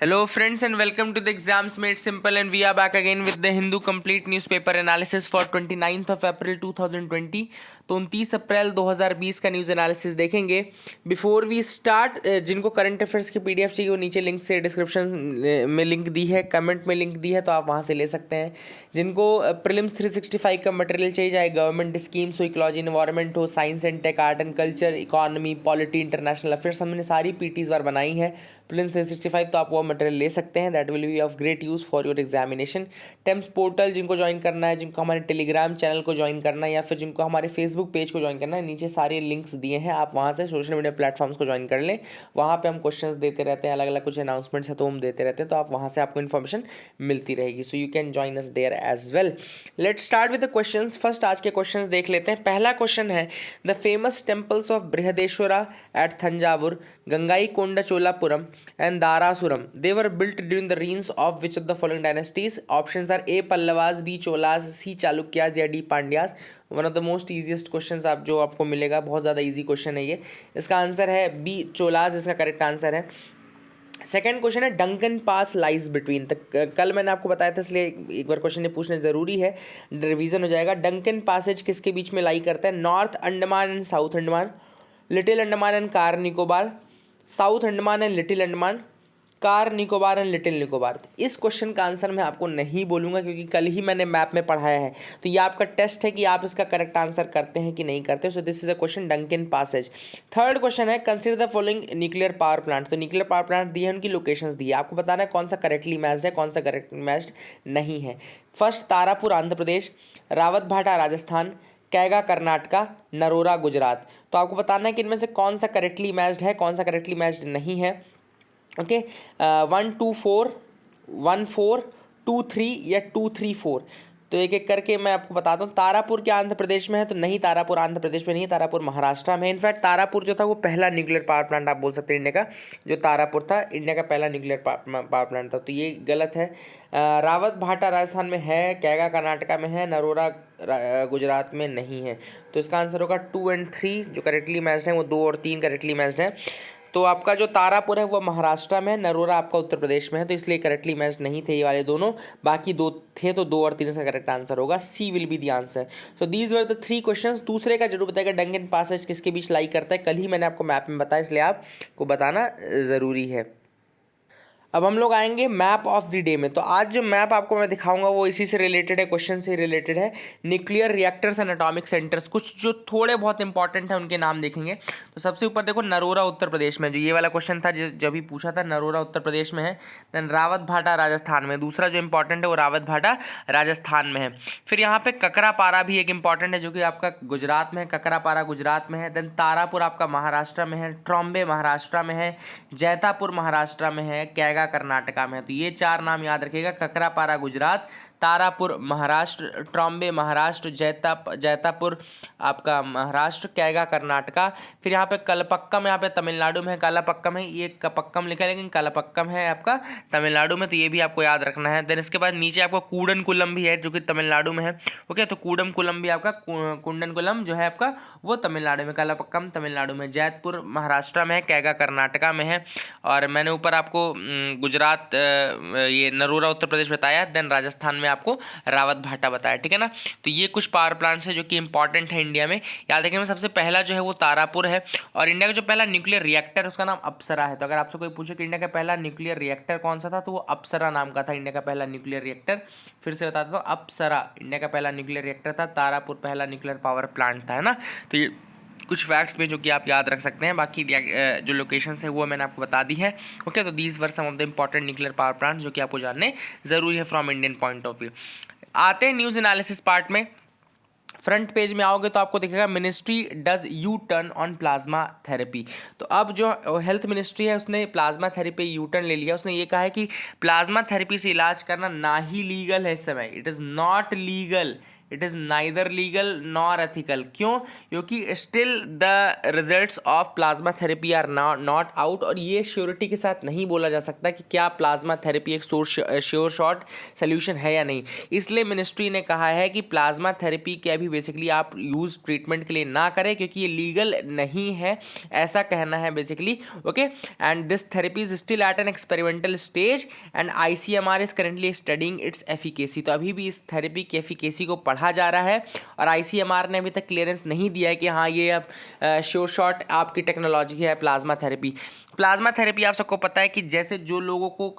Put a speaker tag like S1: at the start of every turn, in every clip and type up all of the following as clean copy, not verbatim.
S1: Hello friends and welcome to the Exams Made Simple, and we are back again with the Hindu Complete Newspaper Analysis for 29th of April 2020। तो 29 अप्रैल 2020 का news analysis देखेंगे। Before we start, जिनको current affairs की PDF चाहिए वो नीचे link से description में लिंक दी है, कमेंट में लिंक दी है, तो आप वहाँ से ले सकते हैं। जिनको प्रीलिम्स 365 का मटेरियल चाहिए, चाहे गवर्नमेंट स्कीम्स हो, इकोलॉजी एनवायरनमेंट हो, science and tech, art and culture, economy, polity, international affairs, हमने सारी पीटी इस बार बनाई है प्रीलिम्स 365, तो आप वो मटेरियल ले सकते हैं। That will be of great use for your examination. टेम्स पोर्टल जिनको ज्वाइन करना है, जिनको हमारे टेलीग्राम चैनल को ज्वाइन करना है, या फिर जिनको हमारे फेसबुक पेज को ज्वाइन करना है, नीचे सारे लिंक्स दिए हैं, आप वहाँ से सोशल मीडिया प्लेटफॉर्म्स को ज्वाइन कर लें। वहाँ पे हम क्वेश्चंस देते रहते हैं, अलग अलग कुछ अनाउंसमेंट्स है तो हम देते रहते हैं, तो आप वहाँ से आपको इन्फॉर्मेशन मिलती रहेगी। So you can join us there as well. Let's start with the questions. First आज के क्वेश्चंस देख लेते हैं। पहला क्वेश्चन है, the famous temples of Brihadeeswara at Thanjavur, Gangaikonda Cholapuram and Darasuram, they were built during the reigns of which of the following dynasties? Options are A Pallavas, B Cholas, C Chalukyas या D Pandyas। One of the most easiest question आप जो आपको मिलेगा, बहुत ज़्यादा easy question है ये। इसका आंसर है बी चोलाज, इसका करेक्ट आंसर है। सेकेंड क्वेश्चन है, डंकन पास लाइज बिटवीन। कल मैंने आपको बताया था, इसलिए एक बार क्वेश्चन ये पूछना ज़रूरी है, रिवीजन हो जाएगा। डंकन पासेज किसके बीच में लाई करता है? North Andaman and south Andaman, little Andaman and car Nicobar, south Andaman and little Andaman, car Nicobar and little Nicobar. इस क्वेश्चन का आंसर मैं आपको नहीं बोलूँगा क्योंकि कल ही मैंने मैप में पढ़ाया है, तो ये आपका टेस्ट है कि आप इसका करेक्ट आंसर करते हैं कि नहीं करते। So this is a question Duncan passage. Third question है, consider the following nuclear power plant. तो न्यूक्लियर पावर प्लांट दिए हैं, उनकी लोकेशंस दी है, आपको बताना है कौन सा करेक्टली मैच्ड है, कौन सा करेक्ट मैच्ड नहीं है। फर्स्ट तारापुर आंध्र प्रदेश, रावत भाटा राजस्थान, कैगा कर्नाटका, नरोरा गुजरात। तो आपको बताना है कि इनमें से कौन सा करेक्टली मैच्ड है, कौन सा करेक्टली मैच्ड नहीं है। ओके, 1 2 4 1 4 2 3 या 2 3 4। तो एक एक करके मैं आपको बताता हूँ। तारापुर क्या आंध्र प्रदेश में है? तो नहीं, तारापुर आंध्र प्रदेश में नहीं है, तारापुर महाराष्ट्र में है। इनफैक्ट तारापुर जो था वो पहला न्यूक्लियर पावर प्लांट आप बोल सकते हैं इंडिया का, जो तारापुर था इंडिया का पहला न्यूक्लियर पावर प्लांट था, तो ये गलत है। रावत भाटा राजस्थान में है, कैगा कर्नाटका में है, नरोरा गुजरात में नहीं है। तो इसका आंसर होगा 2 और 3 जो करेक्टली मैच्ड है, वो 2 और 3 करेक्टली मैच्ड है। तो आपका जो तारापुर है वो महाराष्ट्र में है, नरोरा आपका उत्तर प्रदेश में है, तो इसलिए करेक्टली मैच नहीं थे ये वाले दोनों। बाकी दो थे, तो 2 और 3 का करेक्ट आंसर होगा, C will be the answer. So these were the 3 questions. दूसरे का जरूर बताएगा, डंकन पासेज किसके बीच लाई करता है, कल ही मैंने आपको मैप में बताया, इसलिए आपको बताना ज़रूरी है। अब हम लोग आएंगे मैप ऑफ द डे में। तो आज जो मैप आपको मैं दिखाऊंगा वो इसी से रिलेटेड है, क्वेश्चन से रिलेटेड है। Nuclear reactors and atomic centres, कुछ जो थोड़े बहुत इंपॉर्टेंट है उनके नाम देखेंगे। तो सबसे ऊपर देखो, नरोरा उत्तर प्रदेश में, जो ये वाला क्वेश्चन था जब भी पूछा था, नरोरा उत्तर प्रदेश में है। देन रावत भाटा राजस्थान में, दूसरा जो इंपॉर्टेंट है वो रावत भाटा राजस्थान में है। फिर यहाँ पे ककरापारा भी एक इंपॉर्टेंट है, जो कि आपका गुजरात में है, ककरापारा गुजरात में है। देन तारापुर आपका महाराष्ट्र में है, ट्रॉम्बे महाराष्ट्र में है, जैतापुर महाराष्ट्र में है, कैगा कर्नाटका में है। तो ये 4 नाम याद रखिएगा, ककरापारा गुजरात, तारापुर महाराष्ट्र, ट्रॉम्बे महाराष्ट्र, जैतापुर आपका महाराष्ट्र, कैगा कर्नाटका। फिर यहाँ पे कलपक्कम, यहाँ पे तमिलनाडु में है, कालापक्कम है, ये कपक्कम लिखा है लेकिन कलपक्कम है आपका तमिलनाडु में, तो ये भी आपको याद रखना है। देन इसके बाद नीचे आपको कूडनकुलम भी है, जो कि तमिलनाडु में है। ओके, तो कूडनकुलम भी आपका, कुंडनकुलम जो है आपका वो तमिलनाडु में, कालापक्कम तमिलनाडु में, जैतपुर महाराष्ट्र में है, कैगा कर्नाटका में है। और मैंने ऊपर आपको गुजरात, ये नरोरा उत्तर प्रदेश बताया। देन राजस्थान में आपको रावत भाटा बताया, ठीक है ना। तो ये कुछ पावर प्लांट्स है जो कि इंपॉर्टेंट है इंडिया में, याद रखने में। सबसे पहला जो है वो तारापुर है, और इंडिया का जो पहला न्यूक्लियर रिएक्टर उसका नाम अप्सरा है। तो अगर आपसे कोई पूछे कि इंडिया का पहला न्यूक्लियर रिएक्टर कौन सा था, तो वो अप्सरा नाम का था, इंडिया का पहला न्यूक्लियर रिएक्टर। फिर से बताता हूँ, अप्सरा इंडिया का पहला न्यूक्लियर रिएक्टर था, तारापुर पहला न्यूक्लियर पावर प्लांट था, है ना। तो ये कुछ फैक्ट्स में जो कि आप याद रख सकते हैं। बाकी जो लोकेशंस है वो मैंने आपको बता दी है। ओके, तो these were some of the important nuclear power plant जो कि आपको जानने ज़रूरी है from Indian point of view. आते हैं न्यूज़ एनालिसिस पार्ट में। फ्रंट पेज में आओगे तो आपको दिखेगा, ministry does U turn on plasma therapy. तो अब जो हेल्थ मिनिस्ट्री है उसने प्लाज्मा थेरेपी यू टर्न ले लिया। उसने ये कहा है कि प्लाज्मा थेरेपी से इलाज करना ना ही लीगल है इस समय, it is not legal, it is neither legal nor ethical. क्यों? क्योंकि still the results of plasma therapy are not out, और ये श्योरिटी के साथ नहीं बोला जा सकता कि क्या प्लाज्मा थेरेपी एक श्योर शॉट सोल्यूशन है या नहीं। इसलिए मिनिस्ट्री ने कहा है कि प्लाज्मा थेरेपी के अभी बेसिकली आप यूज़ ट्रीटमेंट के लिए ना करें, क्योंकि ये लीगल नहीं है, ऐसा कहना है basically. Okay, and this therapy is still at an experimental stage and ICMR is currently studying it's efficacy. तो अभी भी इस थेरेपी की एफिकेसी को पढ़ा जा रहा है, और ICMR ने अभी तक क्लियरेंस नहीं दिया है कि हाँ ये अब श्योर शॉट आपकी टेक्नोलॉजी है प्लाज्मा थेरेपी। प्लाज्मा थेरेपी आप सबको पता है कि जैसे जो लोगों को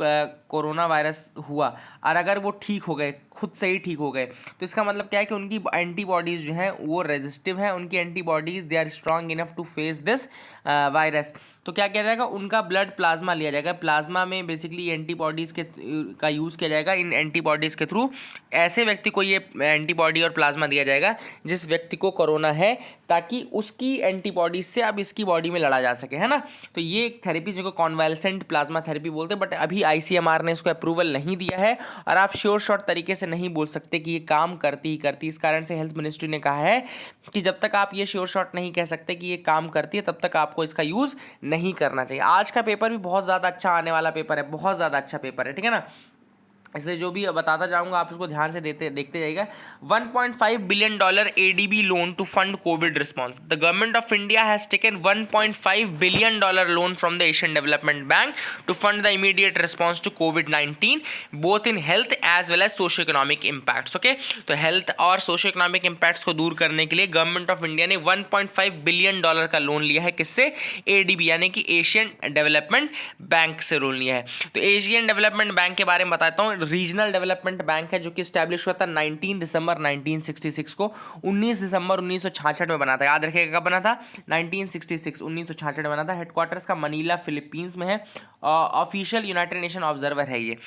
S1: कोरोना वायरस हुआ और अगर वो ठीक हो गए, खुद से ही ठीक हो गए, तो इसका मतलब क्या है कि उनकी एंटीबॉडीज़ जो हैं वो रेजिस्टिव हैं, उनकी antibodies they are strong enough to face this virus. तो क्या किया जाएगा, उनका ब्लड प्लाज्मा लिया जाएगा, प्लाज्मा में बेसिकली एंटीबॉडीज़ का यूज़ किया जाएगा। इन एंटीबॉडीज़ के थ्रू ऐसे व्यक्ति को ये एंटीबॉडी और प्लाज्मा दिया जाएगा जिस व्यक्ति को कोरोना है, ताकि उसकी एंटीबॉडीज से अब इसकी बॉडी में लड़ा जा सके, है ना। तो ये एक थेरेपी जिसको कॉन्वालेसेंट प्लाज्मा थेरेपी बोलते हैं, बट अभी ICMR ने इसको अप्रूवल नहीं दिया है, और आप श्योर शॉट तरीके से नहीं बोल सकते कि ये काम करती ही करती। इस कारण से हेल्थ मिनिस्ट्री ने कहा है कि जब तक आप ये श्योर शॉट नहीं कह सकते कि ये काम करती है, तब तक आपको इसका यूज़ नहीं करना चाहिए। आज का पेपर भी बहुत ज़्यादा अच्छा आने वाला पेपर है, बहुत ज़्यादा अच्छा पेपर है, ठीक है ना, इसलिए जो भी बताता जाऊंगा आप इसको ध्यान से देखते जाइएगा। $1.5 billion ADB loan to fund COVID response. The government of India has taken $1.5 billion loan from the Asian Development Bank to fund the immediate response to कोविड-19 both in health as well as socio economic impacts. Okay, तो health और socio economic impacts को दूर करने के लिए government of India ने $1.5 billion का लोन लिया है। किससे? ADB यानी कि एशियन डेवलपमेंट बैंक से लोन लिया है। तो एशियन डेवलपमेंट बैंक के बारे में बताता हूँ। रीजनल डेवलपमेंट बैंक है जो कि स्टैब्लिश हुआ था 19 दिसंबर 1966 को, 19 दिसंबर 1966 में बना था। याद रखिएगा कब बना था, 1966 में बना था। हेडक्वार्टर्स का मनीला फिलीपींस में है। ऑफिशियल यूनाइटेड नेशन ऑब्जर्वर है ये।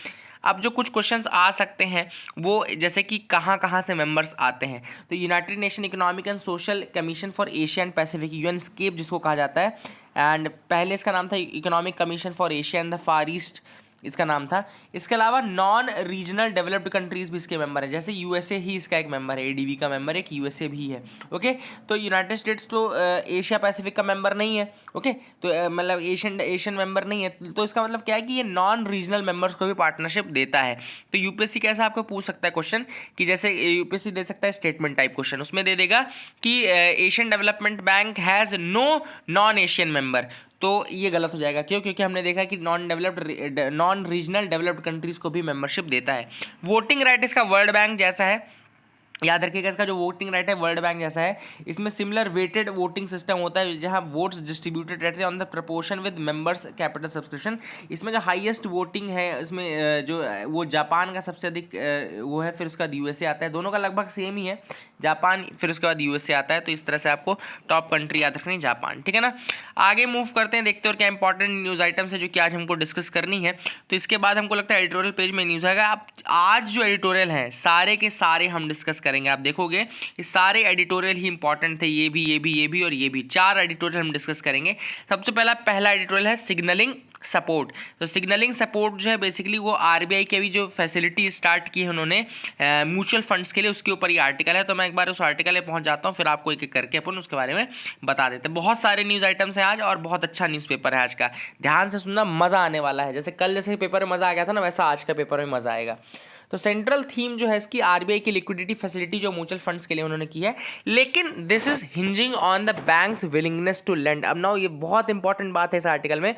S1: अब जो कुछ क्वेश्चंस आ सकते हैं वो जैसे कि कहाँ कहाँ से मेंबर्स आते हैं, तो United nation economic and social commission for Asia and Pacific, UNSCAP जिसको कहा जाता है, एंड पहले इसका नाम था economic commission for Asia and the far east, इसका नाम था। इसके अलावा नॉन रीजनल डेवलप्ड कंट्रीज भी इसके मेंबर है, जैसे USA ही इसका एक मेंबर है, ADB का मेंबर एक USA भी है। ओके, तो यूनाइटेड स्टेट्स तो एशिया पैसिफिक का मेंबर नहीं है। ओके, तो मतलब एशियन मेंबर नहीं है, तो इसका मतलब क्या है कि ये नॉन रीजनल मेंबर्स को भी पार्टनरशिप देता है। तो UPSC कैसा आपको पूछ सकता है क्वेश्चन कि जैसे UPSC दे सकता है स्टेटमेंट टाइप क्वेश्चन, उसमें दे देगा कि Asian Development Bank has no non Asian member, तो ये गलत हो जाएगा। क्यों? क्योंकि हमने देखा कि नॉन रीजनल डेवलप्ड कंट्रीज को भी मेंबरशिप देता है। वोटिंग राइट इसका वर्ल्ड बैंक जैसा है, याद रखिएगा इसका जो वोटिंग राइट है वर्ल्ड बैंक जैसा है। इसमें सिमिलर वेटेड वोटिंग सिस्टम होता है जहां वोट्स डिस्ट्रीब्यूटेड रहते हैं on the proportion with members capital subscription. इसमें जो हाईएस्ट वोटिंग है इसमें जो वो जापान का सबसे अधिक वो है, फिर उसका USA आता है। दोनों का लगभग सेम ही है, जापान फिर उसके बाद USA आता है। तो इस तरह से आपको टॉप कंट्री याद रखनी जापान, ठीक है ना। आगे मूव करते हैं, देखते हैं और क्या इंपॉर्टेंट न्यूज़ आइटम्स है जो कि आज हमको डिस्कस करनी है। तो इसके बाद हमको लगता है एडिटोरियल पेज में न्यूज़ आएगा। आप आज जो एडिटोरियल हैं सारे के सारे हम डिस्कस करेंगे। आप देखोगे ये सारे एडिटोरियल ही इंपॉर्टेंट थे, ये भी और ये भी, 4 एडिटोरियल हम डिस्कस करेंगे। सबसे पहला एडिटोरियल है सिग्नलिंग सपोर्ट। तो सिग्नलिंग सपोर्ट जो है बेसिकली वो RBI के भी जो फैसिलिटी स्टार्ट की है उन्होंने म्यूचुअल फंड्स के लिए, उसके ऊपर ये आर्टिकल है। तो मैं एक बार उस आर्टिकल पे पहुंच जाता हूं, फिर आपको एक एक करके अपन उसके बारे में बता देते हैं। बहुत सारे न्यूज़ आइटम्स हैं आज और बहुत अच्छा न्यूज़पेपर है आज का, ध्यान से सुनना, मज़ा आने वाला है। जैसे कल जैसे पेपर में मज़ा आ गया था ना, वैसा आज का पेपर में मज़ा आएगा। तो सेंट्रल थीम जो है इसकी RBI की लिक्विडिटी फैसिलिटी जो म्यूचुअल फंड्स के लिए उन्होंने की है, लेकिन this is hinging on the banks willingness to lend. अब ना ये बहुत इंपॉर्टेंट बात है इस आर्टिकल में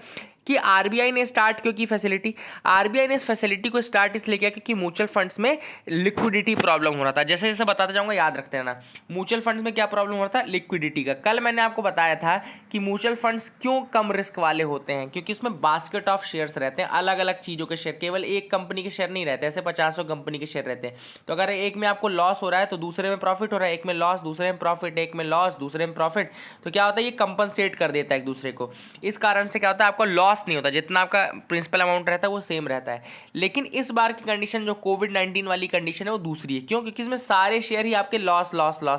S1: कि RBI ने स्टार्ट क्यों की फैसिलिटी। RBI ने इस फैसिलिटी को स्टार्ट इसलिए किया क्योंकि म्यूचुअल फंड्स में लिक्विडिटी प्रॉब्लम हो रहा था। जैसे जैसे बताता जाऊंगा याद रखते रहना। म्यूचुअल फंड्स में क्या प्रॉब्लम हो रहा था? लिक्विडिटी का। कल मैंने आपको बताया था कि म्यूचुअल फंड्स क्यों कम रिस्क वाले होते हैं, क्योंकि उसमें बास्केट ऑफ शेयर्स रहते हैं, अलग अलग चीज़ों के शेयर, केवल एक कंपनी के शेयर नहीं रहते, ऐसे 50 कंपनी के शेयर रहते हैं। तो अगर एक में आपको लॉस हो रहा है तो दूसरे में प्रॉफिट हो रहा है, एक में लॉस दूसरे में प्रॉफिट, एक में लॉस दूसरे में प्रॉफिट, तो क्या होता है ये कंपनसेट कर देता है एक दूसरे को। इस कारण से क्या होता है आपको लॉस नहीं होता, जितना आपका प्रिंसिपल अमाउंट रहता है वो सेम रहता है। लेकिन इस बार की कंडीशन जो कोविड-19 वाली कंडीशन है वो दूसरी है। क्यों? क्योंकि इसमें सारे शेयर ही आपके लॉस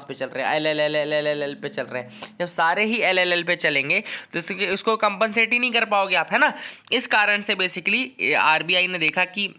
S1: पे चल रहे हैं, LLL पे चल रहे हैं। जब सारे ही LLL पे चलेंगे तो इसको कंपनसेट ही नहीं कर पाओगे आप, है ना। इस कारण से बेसिकली RBI ने देखा कि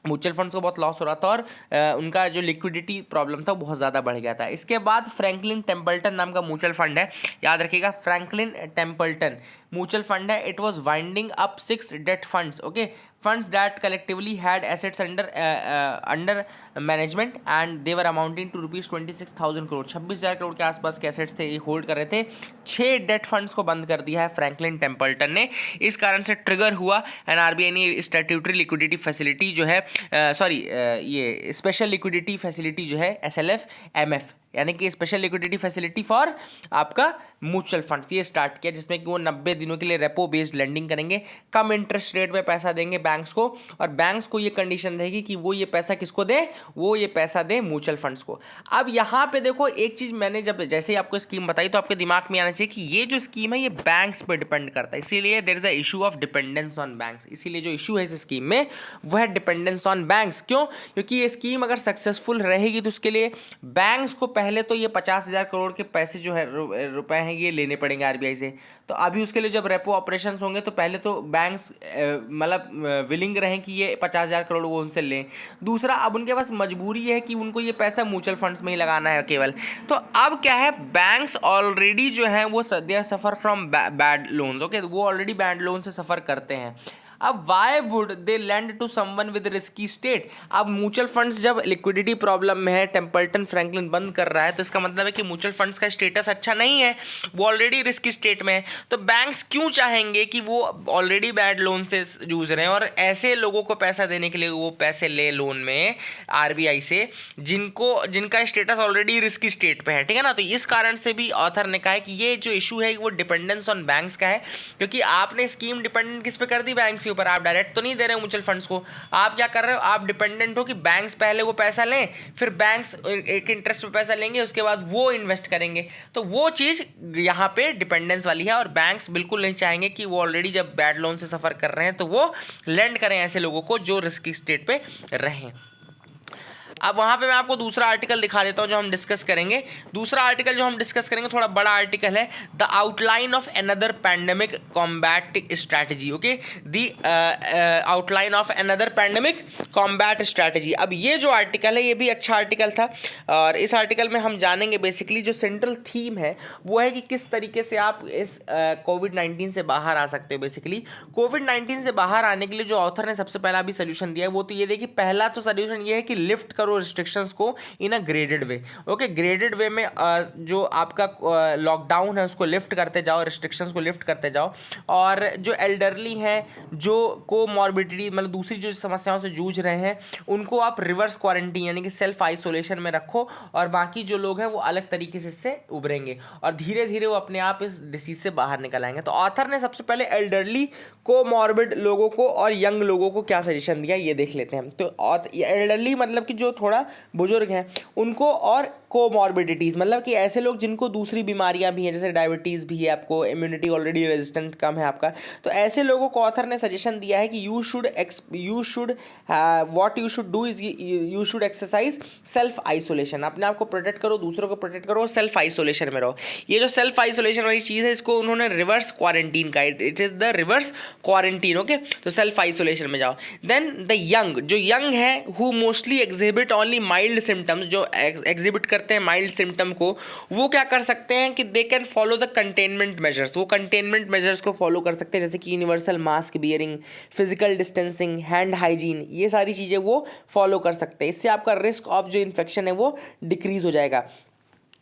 S1: म्यूचुअल फंड्स को बहुत लॉस हो रहा था और उनका जो लिक्विडिटी प्रॉब्लम था बहुत ज़्यादा बढ़ गया था। इसके बाद फ्रैंकलिन टेम्पल्टन नाम का म्यूचुअल फंड है, याद रखिएगा, फ्रैंकलिन टेम्पल्टन म्यूचुअल फंड है। It was winding up 6 debt funds, okay, funds that collectively had assets under management and they were amounting to ₹26,000 crore, 26,000 crore के आसपास के एसेट्स थे, ये होल्ड कर रहे थे। 6 डेट फंड्स को बंद कर दिया है फ्रैंकलिन टेम्पल्टन ने। इस कारण से ट्रिगर हुआ एंड आरबीआई ने स्टैट्यूटरी लिक्विडिटी फैसिलिटी जो है ये स्पेशल लिक्विडिटी फैसिलिटी जो है SLF MF यानी कि स्पेशल लिक्विडिटी फैसिलिटी फॉर आपका म्यूचुअल फंड्स ये स्टार्ट किया, जिसमें कि वो 90 दिनों के लिए रेपो बेस्ड लेंडिंग करेंगे, कम इंटरेस्ट रेट पे पैसा देंगे बैंक्स को, और बैंक्स को ये कंडीशन रहेगी कि वो ये पैसा किसको दे, वो ये पैसा दे म्यूचुअल फंड्स को। अब यहाँ पे देखो एक चीज़ मैंने जब जैसे ही आपको स्कीम बताई तो आपके दिमाग में आना चाहिए कि ये जो स्कीम है ये बैंक्स पे डिपेंड करता है, इसीलिए there is a issue of dependence on banks. इसीलिए जो इशू है इस स्कीम में वो है डिपेंडेंस ऑन बैंक्स। क्यों? क्योंकि ये स्कीम अगर सक्सेसफुल रहेगी तो उसके लिए बैंक्स को पहले तो ये 50,000 करोड़ के पैसे जो है रुपए हैं ये लेने पड़ेंगे आरबीआई से। तो अभी उसके लिए जब रेपो ऑपरेशंस होंगे तो पहले तो बैंक्स मतलब विलिंग रहें कि ये 50,000 करोड़ वो उनसे लें। दूसरा, अब उनके पास मजबूरी है कि उनको ये पैसा म्यूचुअल फंड्स में ही लगाना है केवल। तो अब क्या है, बैंक्स ऑलरेडी जो है वो they suffer from bad loans, okay, वो ऑलरेडी बैड लोन से सफ़र करते हैं। अब why would they lend to someone with risky state? अब म्यूचुअल फंड्स जब लिक्विडिटी प्रॉब्लम में है, टेम्पल्टन फ्रैंकलिन बंद कर रहा है, तो इसका मतलब है कि म्यूचुअल फंड्स का स्टेटस अच्छा नहीं है, वो ऑलरेडी रिस्की स्टेट में है। तो बैंक्स क्यों चाहेंगे कि वो ऑलरेडी बैड लोन से जूझ रहे हैं और ऐसे लोगों को पैसा देने के लिए वो पैसे ले लोन में आरबीआई से जिनका स्टेटस ऑलरेडी रिस्की स्टेट पे है, ठीक है ना। तो इस कारण से भी ऑथर ने कहा है कि ये जो इशू है वो डिपेंडेंस ऑन बैंक्स का है, क्योंकि आपने स्कीम डिपेंडेंट किस पे कर दी, बैंक्स के ऊपर। आप डायरेक्ट तो नहीं दे रहे हो म्यूचुअल फंड्स को, आप क्या कर रहे हो, आप डिपेंडेंट हो कि बैंक्स पहले वो पैसा लें, फिर बैंक्स एक इंटरेस्ट पे पैसा लेंगे, उसके बाद वो इन्वेस्ट करेंगे। तो वो चीज़ यहाँ पे डिपेंडेंस वाली है और बैंक्स बिल्कुल नहीं चाहेंगे कि वो ऑलरेडी जब बैड लोन से सफ़र कर रहे हैं तो वो लेंड करें ऐसे लोगों को जो रिस्की स्टेट पे रहें। अब वहाँ पे मैं आपको दूसरा आर्टिकल दिखा देता हूँ जो हम डिस्कस करेंगे। दूसरा आर्टिकल जो हम डिस्कस करेंगे थोड़ा बड़ा आर्टिकल है, the outline of another pandemic combat strategy, okay, the outline of another pandemic combat strategy. अब ये जो आर्टिकल है ये भी अच्छा आर्टिकल था और इस आर्टिकल में हम जानेंगे बेसिकली जो सेंट्रल थीम है वो है कि किस तरीके से आप इस कोविड-19 से बाहर आ सकते हो। बेसिकली कोविड-19 से बाहर आने के लिए जो ऑथर ने सबसे पहला भी सोल्यूशन दिया है वो तो ये देखिए, पहला तो सोल्यूशन ये है कि लिफ्ट करो रिस्ट्रिक्शंस को इन अ ग्रेडेड वे, ओके, ग्रेडेड वे में जो आपका लॉकडाउन है उसको लिफ्ट करते जाओ, रिस्ट्रिक्शंस को लिफ्ट करते जाओ, और जो एल्डरली हैं, जो कोमॉर्बिडिटी मतलब दूसरी जो समस्याओं से जूझ रहे हैं उनको आप रिवर्स क्वारंटीन यानी कि सेल्फ आइसोलेशन में रखो, और बाकी जो लोग हैं वो अलग तरीके से इससे उभरेंगे और धीरे धीरे वो अपने आप इस डिसीज से बाहर निकल आएंगे। तो ऑथर ने सबसे पहले एल्डरली, कोमॉर्बिड लोगों को और यंग लोगों को क्या सजेशन दिया ये देख लेते हैं। तो एल्डरली मतलब कि जो थोड़ा बुजुर्ग हैं उनको, और कोमॉर्बिडिटीज़ मतलब कि ऐसे लोग जिनको दूसरी बीमारियां भी हैं, जैसे डायबिटीज़ भी है, आपको इम्यूनिटी ऑलरेडी रेजिस्टेंट कम है आपका, तो ऐसे लोगों को ऑथर ने सजेशन दिया है कि you should what you should do is you should exercise self isolation. अपने आप को प्रोटेक्ट करो, दूसरों को प्रोटेक्ट करो, सेल्फ आइसोलेशन में रहो। ये जो सेल्फ आइसोलेशन वाली चीज़ है इसको उन्होंने रिवर्स क्वारंटीन का, it is the reverse quarantine, okay. तो सेल्फ आइसोलेशन में जाओ। देन द यंग, जो यंग है who mostly exhibit only mild symptoms, जो एग्जिबिट करते हैं माइल्ड सिम्टम को, वो क्या कर सकते हैं कि they can follow the containment measures, वो कंटेनमेंट मेजर्स को फॉलो कर सकते हैं, जैसे कि universal mask bearing, physical distancing, hand hygiene, ये सारी चीज़ें वो फॉलो कर सकते हैं। इससे आपका रिस्क ऑफ जो इन्फेक्शन है वो डिक्रीज हो जाएगा।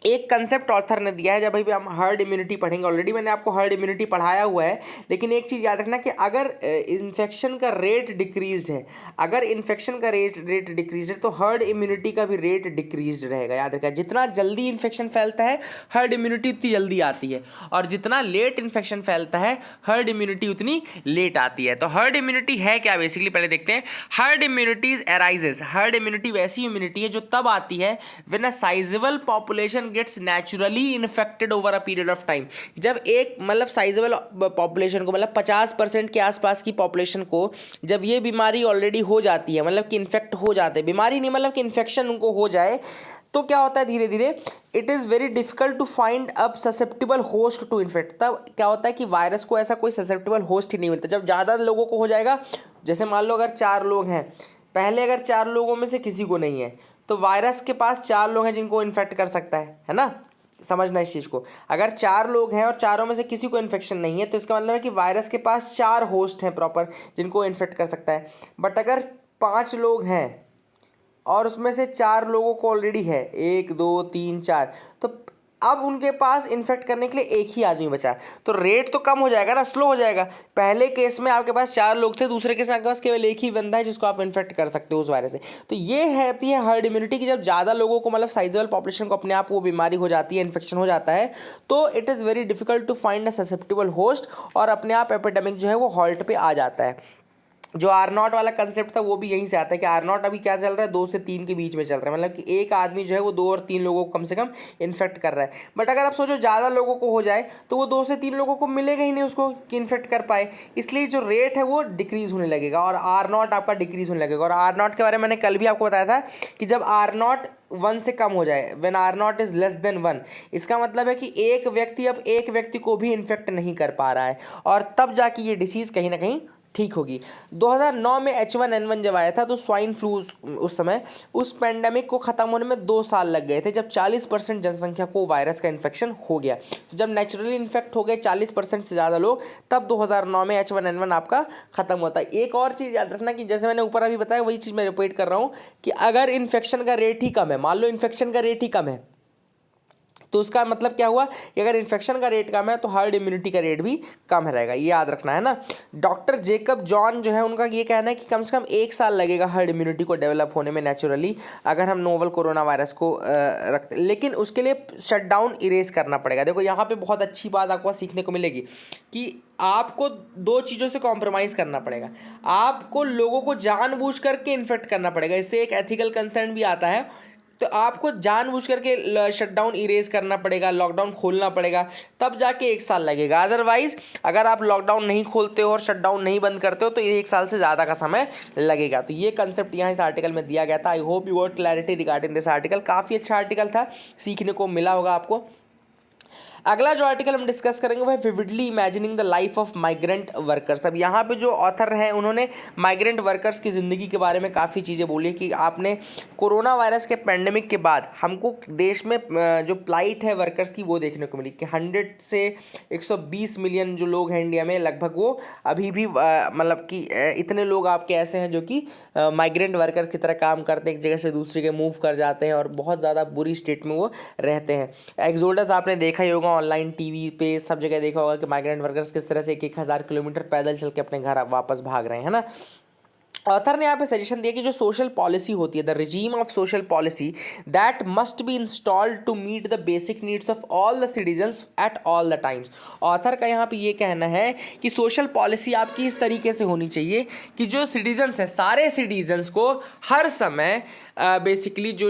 S1: एक कंसेप्ट ऑथर ने दिया है, जब अभी हम हर्ड इम्यूनिटी पढ़ेंगे, ऑलरेडी मैंने आपको हर्ड इम्यूनिटी पढ़ाया हुआ है, लेकिन एक चीज़ याद रखना कि अगर इन्फेक्शन का रेट डिक्रीज है, अगर इन्फेक्शन का रेट डिक्रीज है तो हर्ड इम्यूनिटी का भी रेट डिक्रीज रहेगा। याद रखना, जितना जल्दी इन्फेक्शन फैलता है हर्ड इम्यूनिटी उतनी जल्दी आती है, और जितना लेट इन्फेक्शन फैलता है हर्ड इम्यूनिटी उतनी लेट आती है। तो हर्ड इम्यूनिटी है क्या बेसिकली, पहले देखते हैं। Herd immunity arises, herd immunity वैसी इम्यूनिटी है जो तब आती है when a sizeable population gets naturally infected over a period of time. जब एक मतलब साइजेबल पॉपुलेशन को, मतलब 50% के आसपास की पॉपुलेशन को जब ये बीमारी ऑलरेडी हो जाती है, मतलब कि इन्फेक्ट हो जाते हैं, बीमारी नहीं मतलब कि इन्फेक्शन उनको हो जाए, तो क्या होता है धीरे धीरे it is very difficult to find a susceptible host to infect. तब क्या होता है कि वायरस को ऐसा कोई ससेप्टिबल होस्ट ही नहीं मिलता। जब ज़्यादा लोगों को हो जाएगा, जैसे मान लो अगर 4 लोग हैं, पहले अगर 4 लोगों में से किसी को नहीं है तो वायरस के पास 4 लोग हैं जिनको इन्फेक्ट कर सकता है ना। समझना इस चीज़ को, अगर 4 लोग हैं और चारों में से किसी को इन्फेक्शन नहीं है तो इसका मतलब है कि वायरस के पास 4 होस्ट हैं प्रॉपर जिनको इन्फेक्ट कर सकता है। बट अगर 5 लोग हैं और उसमें से 4 लोगों को ऑलरेडी है, 1 2 3 4, तो अब उनके पास इन्फेक्ट करने के लिए एक ही आदमी बचा, तो रेट तो कम हो जाएगा ना, स्लो हो जाएगा। पहले केस में आपके पास 4 लोग थे, दूसरे केस में आपके पास केवल एक ही बंदा है जिसको आप इन्फेक्ट कर सकते हो उस वायरस से। तो ये होती है हर्ड इम्यूनिटी की जब ज़्यादा लोगों को मतलब साइजेबल पॉपुलेशन को अपने आप वो बीमारी हो जाती है, इन्फेक्शन हो जाता है, तो it is very difficult to find a susceptible host और अपने आप एपिडेमिक जो है वो हॉल्ट पे आ जाता है। जो R0 वाला कंसेप्ट था वो भी यहीं से आता है कि R0 अभी क्या चल रहा है, 2 से 3 के बीच में चल रहा है, मतलब कि एक आदमी जो है वो 2 और 3 लोगों को कम से कम इन्फेक्ट कर रहा है। बट अगर आप सोचो ज़्यादा लोगों को हो जाए तो वो 2 से 3 लोगों को मिलेगा ही नहीं उसको कि इन्फेक्ट कर पाए, इसलिए जो रेट है वो डिक्रीज़ होने लगेगा और R0 आपका डिक्रीज़ होने लगेगा। और R0 के बारे में मैंने कल भी आपको बताया था कि जब R0 1 से कम हो जाए, when R0 is less than 1, इसका मतलब है कि एक व्यक्ति अब एक व्यक्ति को भी इन्फेक्ट नहीं कर पा रहा है और तब जाके ये डिसीज़ कहीं ना कहीं ठीक होगी। 2009 में H1N1 जब आया था तो स्वाइन फ्लू उस समय उस पेंडेमिक को ख़त्म होने में 2 साल लग गए थे जब 40% जनसंख्या को वायरस का इन्फेक्शन हो गया। तो जब नेचुरली इन्फेक्ट हो गए 40% से ज़्यादा लोग, तब 2009 में H1N1 आपका ख़त्म होता है। एक और चीज़ याद रखना कि जैसे मैंने ऊपर अभी बताया वही चीज़ मैं रिपीट कर रहा हूँ कि अगर इन्फेक्शन का रेट ही कम है, मान लो इन्फेक्शन का रेट ही कम है, तो उसका मतलब क्या हुआ कि अगर इन्फेक्शन का रेट कम है तो हर्ड इम्यूनिटी का रेट भी कम रहेगा, ये याद रखना है ना। डॉक्टर जेकब जॉन जो है उनका ये कहना है कि कम से कम 1 साल लगेगा हर्ड इम्यूनिटी को डेवलप होने में नेचुरली, अगर हम नोवल कोरोना वायरस को रखते, लेकिन उसके लिए शटडाउन इरेज करना पड़ेगा। देखो यहाँ पे बहुत अच्छी बात आपको सीखने को मिलेगी कि आपको 2 चीज़ों से कॉम्प्रोमाइज़ करना पड़ेगा। आपको लोगों को जानबूझ करके इन्फेक्ट करना पड़ेगा, इससे एक एथिकल कंसर्न भी आता है, तो आपको जानबूझ करके शटडाउन इरेज करना पड़ेगा, लॉकडाउन खोलना पड़ेगा, तब जाके 1 साल लगेगा। अदरवाइज अगर आप लॉकडाउन नहीं खोलते हो और शटडाउन नहीं बंद करते हो तो 1 साल से ज़्यादा का समय लगेगा। तो ये कंसेप्ट यहाँ इस आर्टिकल में दिया गया था। आई hope you got clarity regarding this article. काफ़ी अच्छा आर्टिकल था, सीखने को मिला होगा आपको। अगला जो आर्टिकल हम डिस्कस करेंगे वो है vividly imagining the life of migrant workers. अब यहाँ पे जो ऑथर हैं उन्होंने माइग्रेंट वर्कर्स की ज़िंदगी के बारे में काफ़ी चीज़ें बोली कि आपने कोरोना वायरस के पेंडेमिक के बाद हमको देश में जो प्लाइट है वर्कर्स की वो देखने को मिली कि 100 से 120 मिलियन जो लोग हैं इंडिया में लगभग, वो अभी भी मतलब कि इतने लोग आपके ऐसे हैं जो कि माइग्रेंट वर्कर की तरह काम करते हैं, एक जगह से दूसरी जगह मूव कर जाते हैं और बहुत ज़्यादा बुरी स्टेट में वो रहते हैं। एक्सोडस आपने देखा ही होगा, ऑनलाइन टीवी पे सब जगह देखा होगा कि माइग्रेंट वर्कर्स किस तरह से 1,000 किलोमीटर पैदल चल के अपने घर वापस भाग रहे हैं, है ना। ऑथर ने यहाँ पे सजेशन दिया कि जो सोशल पॉलिसी होती है, the regime of social policy that must be installed to meet the basic needs of all the citizens at all the times. Author का यहाँ पे ये कहना है कि सोशल पॉलिसी आपकी इस तरीके से होनी चाहिए कि जो सिटीजन्स हैं, सारे सिटीजन्स को हर समय बेसिकली जो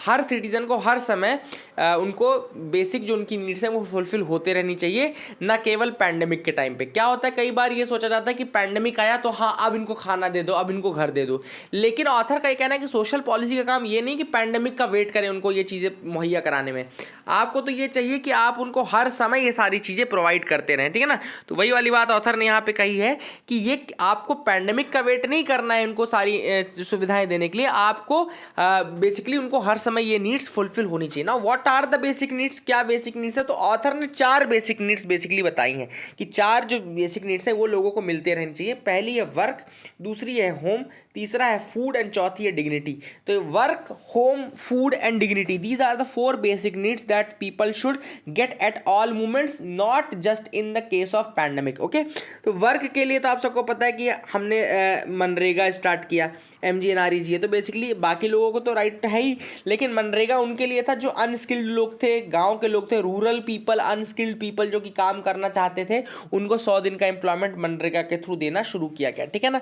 S1: हर सिटीज़न को हर समय उनको बेसिक जो उनकी नीड्स हैं वो फुलफिल होते रहनी चाहिए, ना केवल पैंडेमिक के टाइम पे। क्या होता है, कई बार ये सोचा जाता है कि पैंडेमिक आया तो हाँ अब इनको खाना दे दो, अब इनको घर दे दो, लेकिन ऑथर का ये कहना है कि सोशल पॉलिसी का काम ये नहीं कि पैंडेमिक का वेट करें उनको ये चीज़ें मुहैया कराने में। आपको तो ये चाहिए कि आप उनको हर समय ये सारी चीज़ें प्रोवाइड करते रहें, ठीक है ना। तो वही वाली बात ऑथर ने यहाँ पे कही है कि ये आपको पैंडेमिक का वेट नहीं करना है उनको सारी सुविधाएं देने के लिए, आपको बेसिकली उनको हर समय ये नीड्स फुलफिल होनी चाहिए ना। What are the basic needs, क्या बेसिक नीड्स है, तो ऑथर ने 4 बेसिक नीड्स बेसिकली बताई हैं कि 4 जो बेसिक नीड्स हैं वो लोगों को मिलते रहनी चाहिए। पहली है वर्क, दूसरी है होम, तीसरा है फूड एंड चौथी है डिग्निटी। तो work, home, food and dignity, these are the 4 basic needs that people should get at all moments, not just in the case of pandemic. Okay, तो वर्क के लिए तो आप सबको पता है कि हमने मनरेगा स्टार्ट किया, MGNREGA, तो बेसिकली बाकी लोगों को तो राइट है ही, लेकिन मनरेगा उनके लिए था जो अनस्किल्ड लोग थे, गांव के लोग थे, रूरल पीपल, अनस्किल्ड पीपल जो कि काम करना चाहते थे, उनको 100 दिन का एम्प्लॉयमेंट मनरेगा के थ्रू देना शुरू किया गया, ठीक है ना।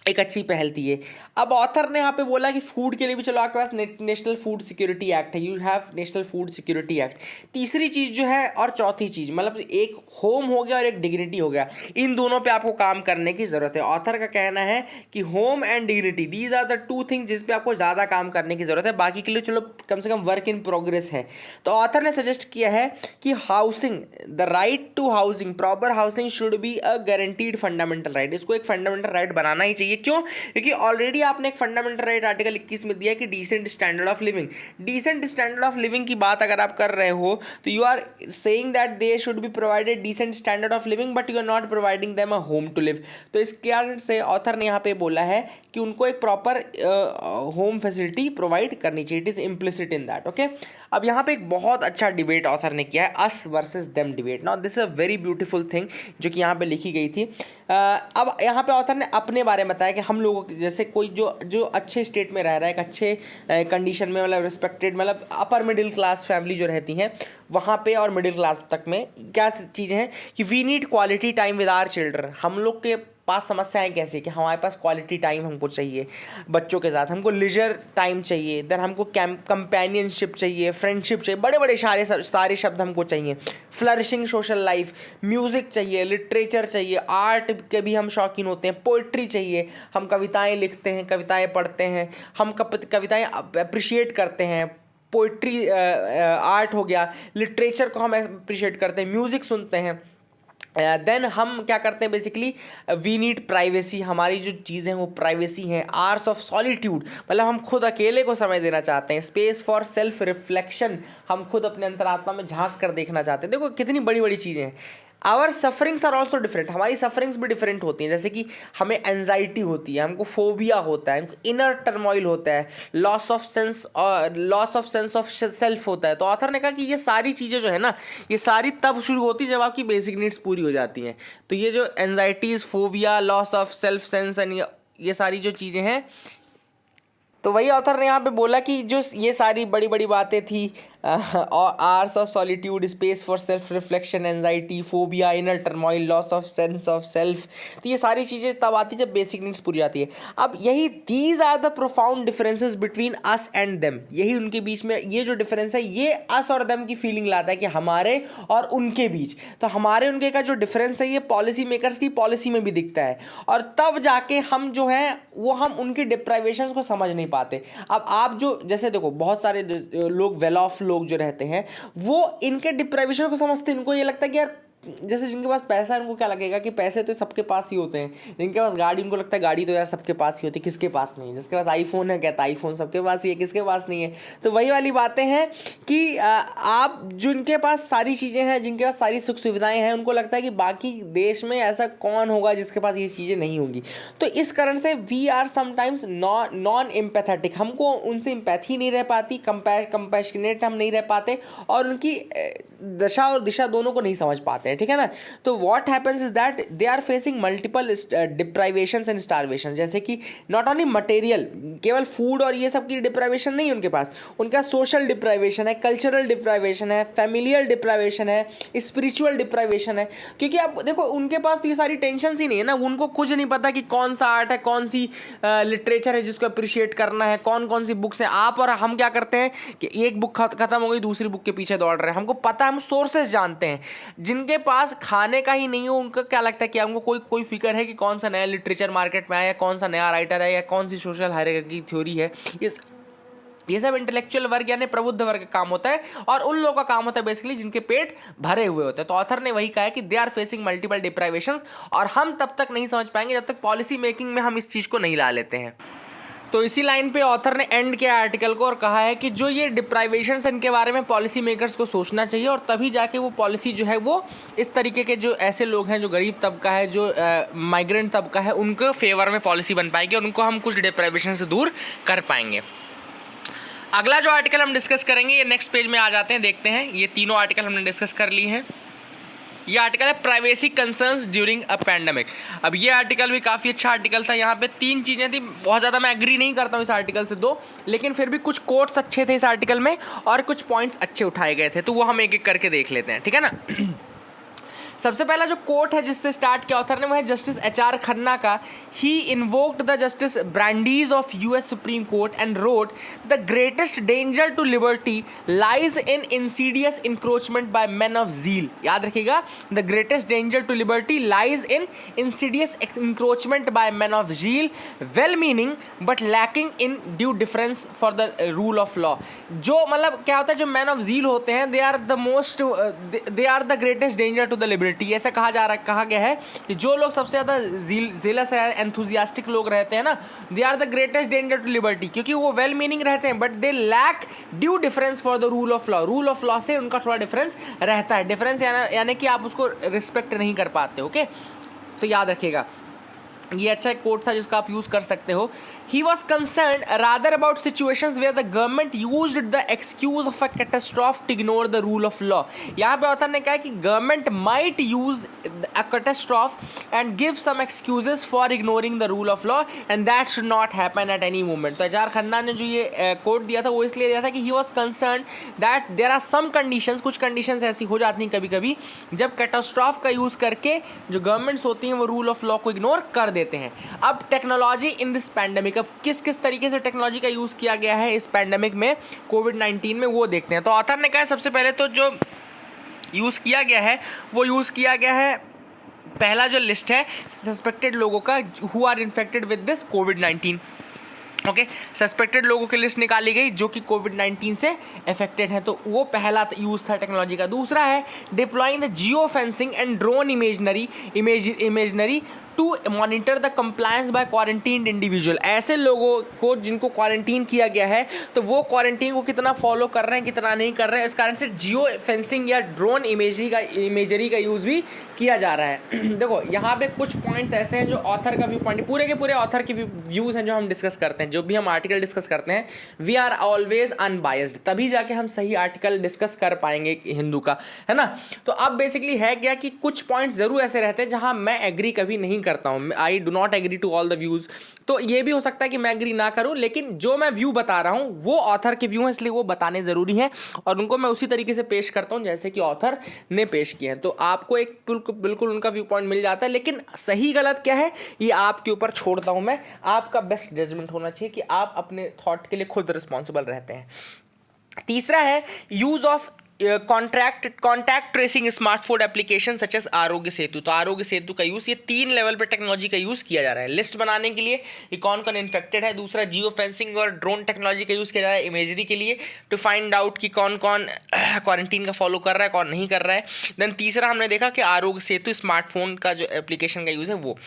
S1: एक अच्छी पहल थी ये। अब ऑथर ने यहाँ पे बोला कि फूड के लिए भी चलो आपके पास नेशनल फूड सिक्योरिटी एक्ट है, you have national food security act. तीसरी चीज़ जो है और चौथी चीज़, मतलब एक होम हो गया और एक डिग्निटी हो गया, इन दोनों पे आपको काम करने की ज़रूरत है। ऑथर का कहना है कि home and dignity, these are the 2 things जिस पे आपको ज़्यादा काम करने की ज़रूरत है, बाकी के लिए चलो कम से कम वर्क इन प्रोग्रेस है। तो ऑथर ने सजेस्ट किया है कि housing, the right to housing, proper housing should be a guaranteed fundamental right. इसको एक फंडामेंटल राइट बनाना ही चाहिए चाहिए। क्यों? क्योंकि ऑलरेडी आपने एक फंडामेंटल राइट आर्टिकल 21 में दिया कि decent standard of living. Decent standard of living की बात अगर आप कर रहे हो तो you are saying that they should be provided decent standard of living but you are not providing them a home to live. तो इस कारण से ऑथर ने यहाँ पे बोला है कि उनको एक प्रॉपर होम फैसिलिटी प्रोवाइड करनी चाहिए। It is implicit in that. Okay, अब यहाँ पे एक बहुत अच्छा डिबेट ऑथर ने किया है, us versus them debate. Now this is a very beautiful thing जो कि यहाँ पे लिखी गई थी। अब यहाँ पे ऑथर ने अपने बारे में बताया कि हम लोगों जैसे कोई जो अच्छे स्टेट में रह रहा है, एक अच्छे कंडीशन में, मतलब रिस्पेक्टेड, मतलब अपर मिडिल क्लास फैमिली जो रहती हैं वहाँ पे और मिडिल क्लास तक में क्या चीज़ें हैं कि we need quality time with our children. हम लोग के पास समस्याएं कैसी कि हमारे पास क्वालिटी टाइम हमको चाहिए बच्चों के साथ, हमको लिजर टाइम चाहिए, देन हमको कंपेनियनशिप चाहिए, फ्रेंडशिप चाहिए, बड़े बड़े सारे शब्द हमको चाहिए, फ्लरिशिंग सोशल लाइफ, म्यूज़िक चाहिए, लिटरेचर चाहिए, आर्ट के भी हम शौकीन होते हैं, पोइट्री चाहिए, हम कविताएं लिखते हैं, कविताएं पढ़ते हैं, हम कविताएं अप्रिशिएट करते हैं, पोइट्री आर्ट हो गया, लिटरेचर को हम अप्रिशिएट करते हैं, म्यूज़िक सुनते हैं। देन हम क्या करते हैं बेसिकली, वी नीड प्राइवेसी, हमारी जो चीज़ें वो प्राइवेसी हैं। आवर्स ऑफ सॉलिट्यूड, मतलब हम खुद अकेले को समय देना चाहते हैं। स्पेस फॉर सेल्फ रिफ्लेक्शन, हम खुद अपने अंतरात्मा में झांक कर देखना चाहते हैं। देखो कितनी बड़ी बड़ी चीज़ें हैं। Our sufferings are also different, हमारी सफरिंग्स भी डिफरेंट होती हैं। जैसे कि हमें एंजाइटी होती है, हमको फोबिया होता है, हमको इनर टर्मोइल होता है, loss of sense of self होता है। तो ऑथर ने कहा कि ये सारी चीज़ें जो है ना, ये सारी तब शुरू होती है जब आपकी बेसिक नीड्स पूरी हो जाती हैं। तो ये जो anxieties, phobia, loss of self sense and ये सारी जो चीज़ें हैं, तो वही ऑथर ने यहाँ पे बोला कि जो ये सारी बड़ी बड़ी बातें थी, hours of solitude, space for self reflection, anxiety, phobia, inner turmoil, loss of sense of self, तो ये सारी चीज़ें तब आती जब बेसिक नीड्स पूरी जाती है। अब यही these are the profound differences between us and them, यही उनके बीच में ये जो डिफरेंस है, ये अस और देम की फीलिंग लाता है कि हमारे और उनके बीच। तो हमारे उनके का जो डिफरेंस है ये पॉलिसी मेकर्स की पॉलिसी में भी दिखता है, और तब जाके हम जो है वो हम उनकी डिप्राइवेशन को समझ नहीं पाते। अब आप जो जैसे देखो, बहुत सारे लोग वेल ऑफ लोग जो रहते हैं वो इनके डिप्राइवेशन को समझते हैं। उनको ये लगता है कि यार जैसे जिनके पास पैसा है उनको क्या लगेगा कि पैसे तो सबके पास ही होते हैं, जिनके पास गाड़ी उनको लगता है गाड़ी तो यार सबके पास ही होती है, किसके पास नहीं है। जिसके पास आईफोन है कहता है आईफोन सबके पास ही है, किसके पास नहीं है। तो वही वाली बातें हैं कि आप जिनके पास सारी चीज़ें हैं, जिनके पास सारी सुख सुविधाएं हैं, उनको लगता है कि बाकी देश में ऐसा कौन होगा जिसके पास ये चीज़ें नहीं होंगी। तो इस कारण से we are sometimes non empathetic, हमको उनसे एम्पैथी नहीं रह पाती, कंपैशनेट हम नहीं रह पाते, और उनकी दशा और दिशा दोनों को नहीं समझ पाते हैं, ठीक है ना। तो what happens is that they are facing multiple deprivations and starvation. जैसे कि नॉट ओनली मटेरियल, केवल फूड और ये सब की डिप्राइवेशन नहीं उनके पास, उनका सोशल डिप्राइवेशन है, कल्चरल डिप्राइवेशन है, फैमिलियल डिप्राइवेशन है, स्पिरिचुअल डिप्राइवेशन है। क्योंकि आप देखो उनके पास तो ये सारी टेंशन ही नहीं है ना, उनको कुछ नहीं पता कि कौन सा आर्ट है, कौन सी लिटरेचर है जिसको अप्रिशिएट करना है, कौन कौन सी बुक्स हैं। आप और हम क्या करते हैं कि एक बुक खत्म हो गई, दूसरी बुक के पीछे दौड़ रहे हैं। हमको पता है, हम सोर्सेज जानते हैं। जिनके पास खाने का ही नहीं हो उनका क्या लगता है कि हमको कोई फिक्र है कि कौन सा नया लिटरेचर मार्केट में आया, या कौन सा नया राइटर है, या कौन सी सोशल हायरार्की थ्योरी है। ये सब इंटेलेक्चुअल वर्ग यानी प्रबुद्ध वर्ग का काम होता है, और उन लोगों का काम होता है बेसिकली जिनके पेट भरे हुए होते हैं। तो ऑथर ने वही कहा है कि दे आर फेसिंग मल्टीपल डिप्राइवेशंस, और हम तब तक नहीं समझ पाएंगे जब तक पॉलिसी मेकिंग में हम इस चीज़ को नहीं ला लेते हैं। तो इसी लाइन पे ऑथर ने एंड किया आर्टिकल को और कहा है कि जो ये डिप्राइवेशंस इनके बारे में पॉलिसी मेकर्स को सोचना चाहिए, और तभी जाके वो पॉलिसी जो है वो इस तरीके के जो ऐसे लोग हैं, जो गरीब तबका है, जो माइग्रेंट तबका है, उनके फेवर में पॉलिसी बन पाएगी, और उनको हम कुछ डिप्राइवेशन से दूर कर पाएंगे। अगला जो आर्टिकल हम डिस्कस करेंगे, ये नेक्स्ट पेज में आ जाते हैं, देखते हैं। ये तीनों आर्टिकल हमने डिस्कस कर ली हैं। ये आर्टिकल है privacy concerns during a pandemic. अब ये आर्टिकल भी काफ़ी अच्छा आर्टिकल था। यहाँ पे 3 चीज़ें थी, बहुत ज़्यादा मैं एग्री नहीं करता हूँ इस आर्टिकल से 2, लेकिन फिर भी कुछ कोट्स अच्छे थे इस आर्टिकल में, और कुछ पॉइंट्स अच्छे उठाए गए थे, तो वो हम एक एक करके देख लेते हैं, ठीक है ना। सबसे पहला जो कोट है जिससे स्टार्ट किया ऑथर ने, वो है जस्टिस HR खन्ना का। He invoked the justice Brandeis of US supreme court and wrote the greatest danger to liberty lies in insidious encroachment by man of zeal. याद रखिएगा, the greatest danger to liberty lies in insidious encroachment by man of zeal, well meaning but lacking in due difference for the rule of law. जो मतलब क्या होता है, जो man of zeal होते हैं, they are the greatest danger to the liberty. Immunity. ऐसा कहा गया है कि जो लोग सबसे ज़्यादा zealous है, एंथुजियास्टिक लोग रहते हैं ना, they are the greatest danger to liberty, क्योंकि वो वेल मीनिंग रहते हैं but they lack due difference for the rule of law. Rule of law से उनका थोड़ा डिफरेंस रहता है। डिफरेंस यानी कि आप उसको रिस्पेक्ट नहीं कर पाते। ओके, तो याद रखिएगा, ये अच्छा एक कोट था जिसका आप यूज कर सकते हो। He was concerned rather about situations where the government used the excuse of a catastrophe to ignore the rule of law। यहाँ पे ऑथर ने कहा कि government might use a catastrophe and give some excuses for ignoring the rule of law and that should not happen at any moment। तो HR. Khanna ने जो ये coat दिया था वो इसलिए दिया था कि he was concerned that there are some conditions, कुछ conditions ऐसी हो जाती हैं कभी कभी जब catastrophe का यूज़ करके जो गवर्नमेंट्स होती हैं वो रूल ऑफ लॉ को इग्नोर कर देते हैं। अब टेक्नोलॉजी इन दिस पैंडेमिक, अब किस किस तरीके से टेक्नोलॉजी का यूज़ किया गया है इस पैंडेमिक में, कोविड-19 में, वो देखते हैं। तो ऑथर ने कहा सबसे पहले तो जो यूज़ किया गया है वो यूज़ किया गया है, पहला जो लिस्ट है सस्पेक्टेड लोगों का who are infected with this कोविड-19। ओके, सस्पेक्टेड लोगों की लिस्ट निकाली गई जो कि कोविड-19 से अफेक्टेड है, तो वो पहला यूज़ था टेक्नोलॉजी का। दूसरा है deploying the geo fencing and drone imagery to monitor the compliance by quarantined individual. ऐसे लोगों को जिनको क्वारंटीन किया गया है तो वो क्वारंटीन को कितना फॉलो कर रहे हैं कितना नहीं कर रहे हैं, इस कारण से जियो फेंसिंग या ड्रोन इमेजरी का यूज़ भी किया जा रहा है। देखो यहाँ पे कुछ पॉइंट्स ऐसे हैं जो ऑथर का व्यू पॉइंट, पूरे के पूरे ऑथर के व्यूज़ हैं जो हम डिस्कस करते हैं, जो भी हम आर्टिकल डिस्कस करते हैं वी आर ऑलवेज अनबायस्ड, तभी जाके हम सही आर्टिकल डिस्कस कर पाएंगे हिंदू का, है ना। तो अब बेसिकली है क्या कि कुछ पॉइंट्स ज़रूर ऐसे रहते हैं जहाँ मैं एग्री कभी नहीं करता हूँ, I do not agree to all the views. तो ये भी हो सकता है कि मैं एग्री ना करूँ, लेकिन जो मैं व्यू बता रहा हूँ वो ऑथर के व्यू हैं, इसलिए वो बताने ज़रूरी हैं और उनको मैं उसी तरीके से पेश करता हूँ जैसे कि ऑथर ने पेश किए हैं। तो आपको एक बिल्कुल उनका व्यू पॉइंट मिल जाता है, लेकिन सही गलत क्या है ये आपके ऊपर छोड़ता हूँ मैं, आपका बेस्ट जजमेंट होना चाहिए कि आप अपने थॉट के लिए खुद रिस्पॉन्सिबल रहते हैं। तीसरा है use of contact tracing smartphone application such as Aarogya Setu. तो आरोग्य सेतु का यूज़, ये 3 लेवल पे टेक्नोलॉजी का यूज़ किया जा रहा है लिस्ट बनाने के लिए कि कौन कौन इन्फेक्टेड है। दूसरा जियो फेंसिंग और ड्रोन टेक्नोलॉजी का यूज़ किया जा रहा है इमेजरी के लिए टू फाइंड आउट कि कौन कौन क्वारंटीन का फॉलो कर रहा है कौन नहीं कर रहा है। देन तीसरा हमने देखा कि आरोग्य सेतु स्मार्टफोन का जो एप्लीकेशन का यूज़ है वो।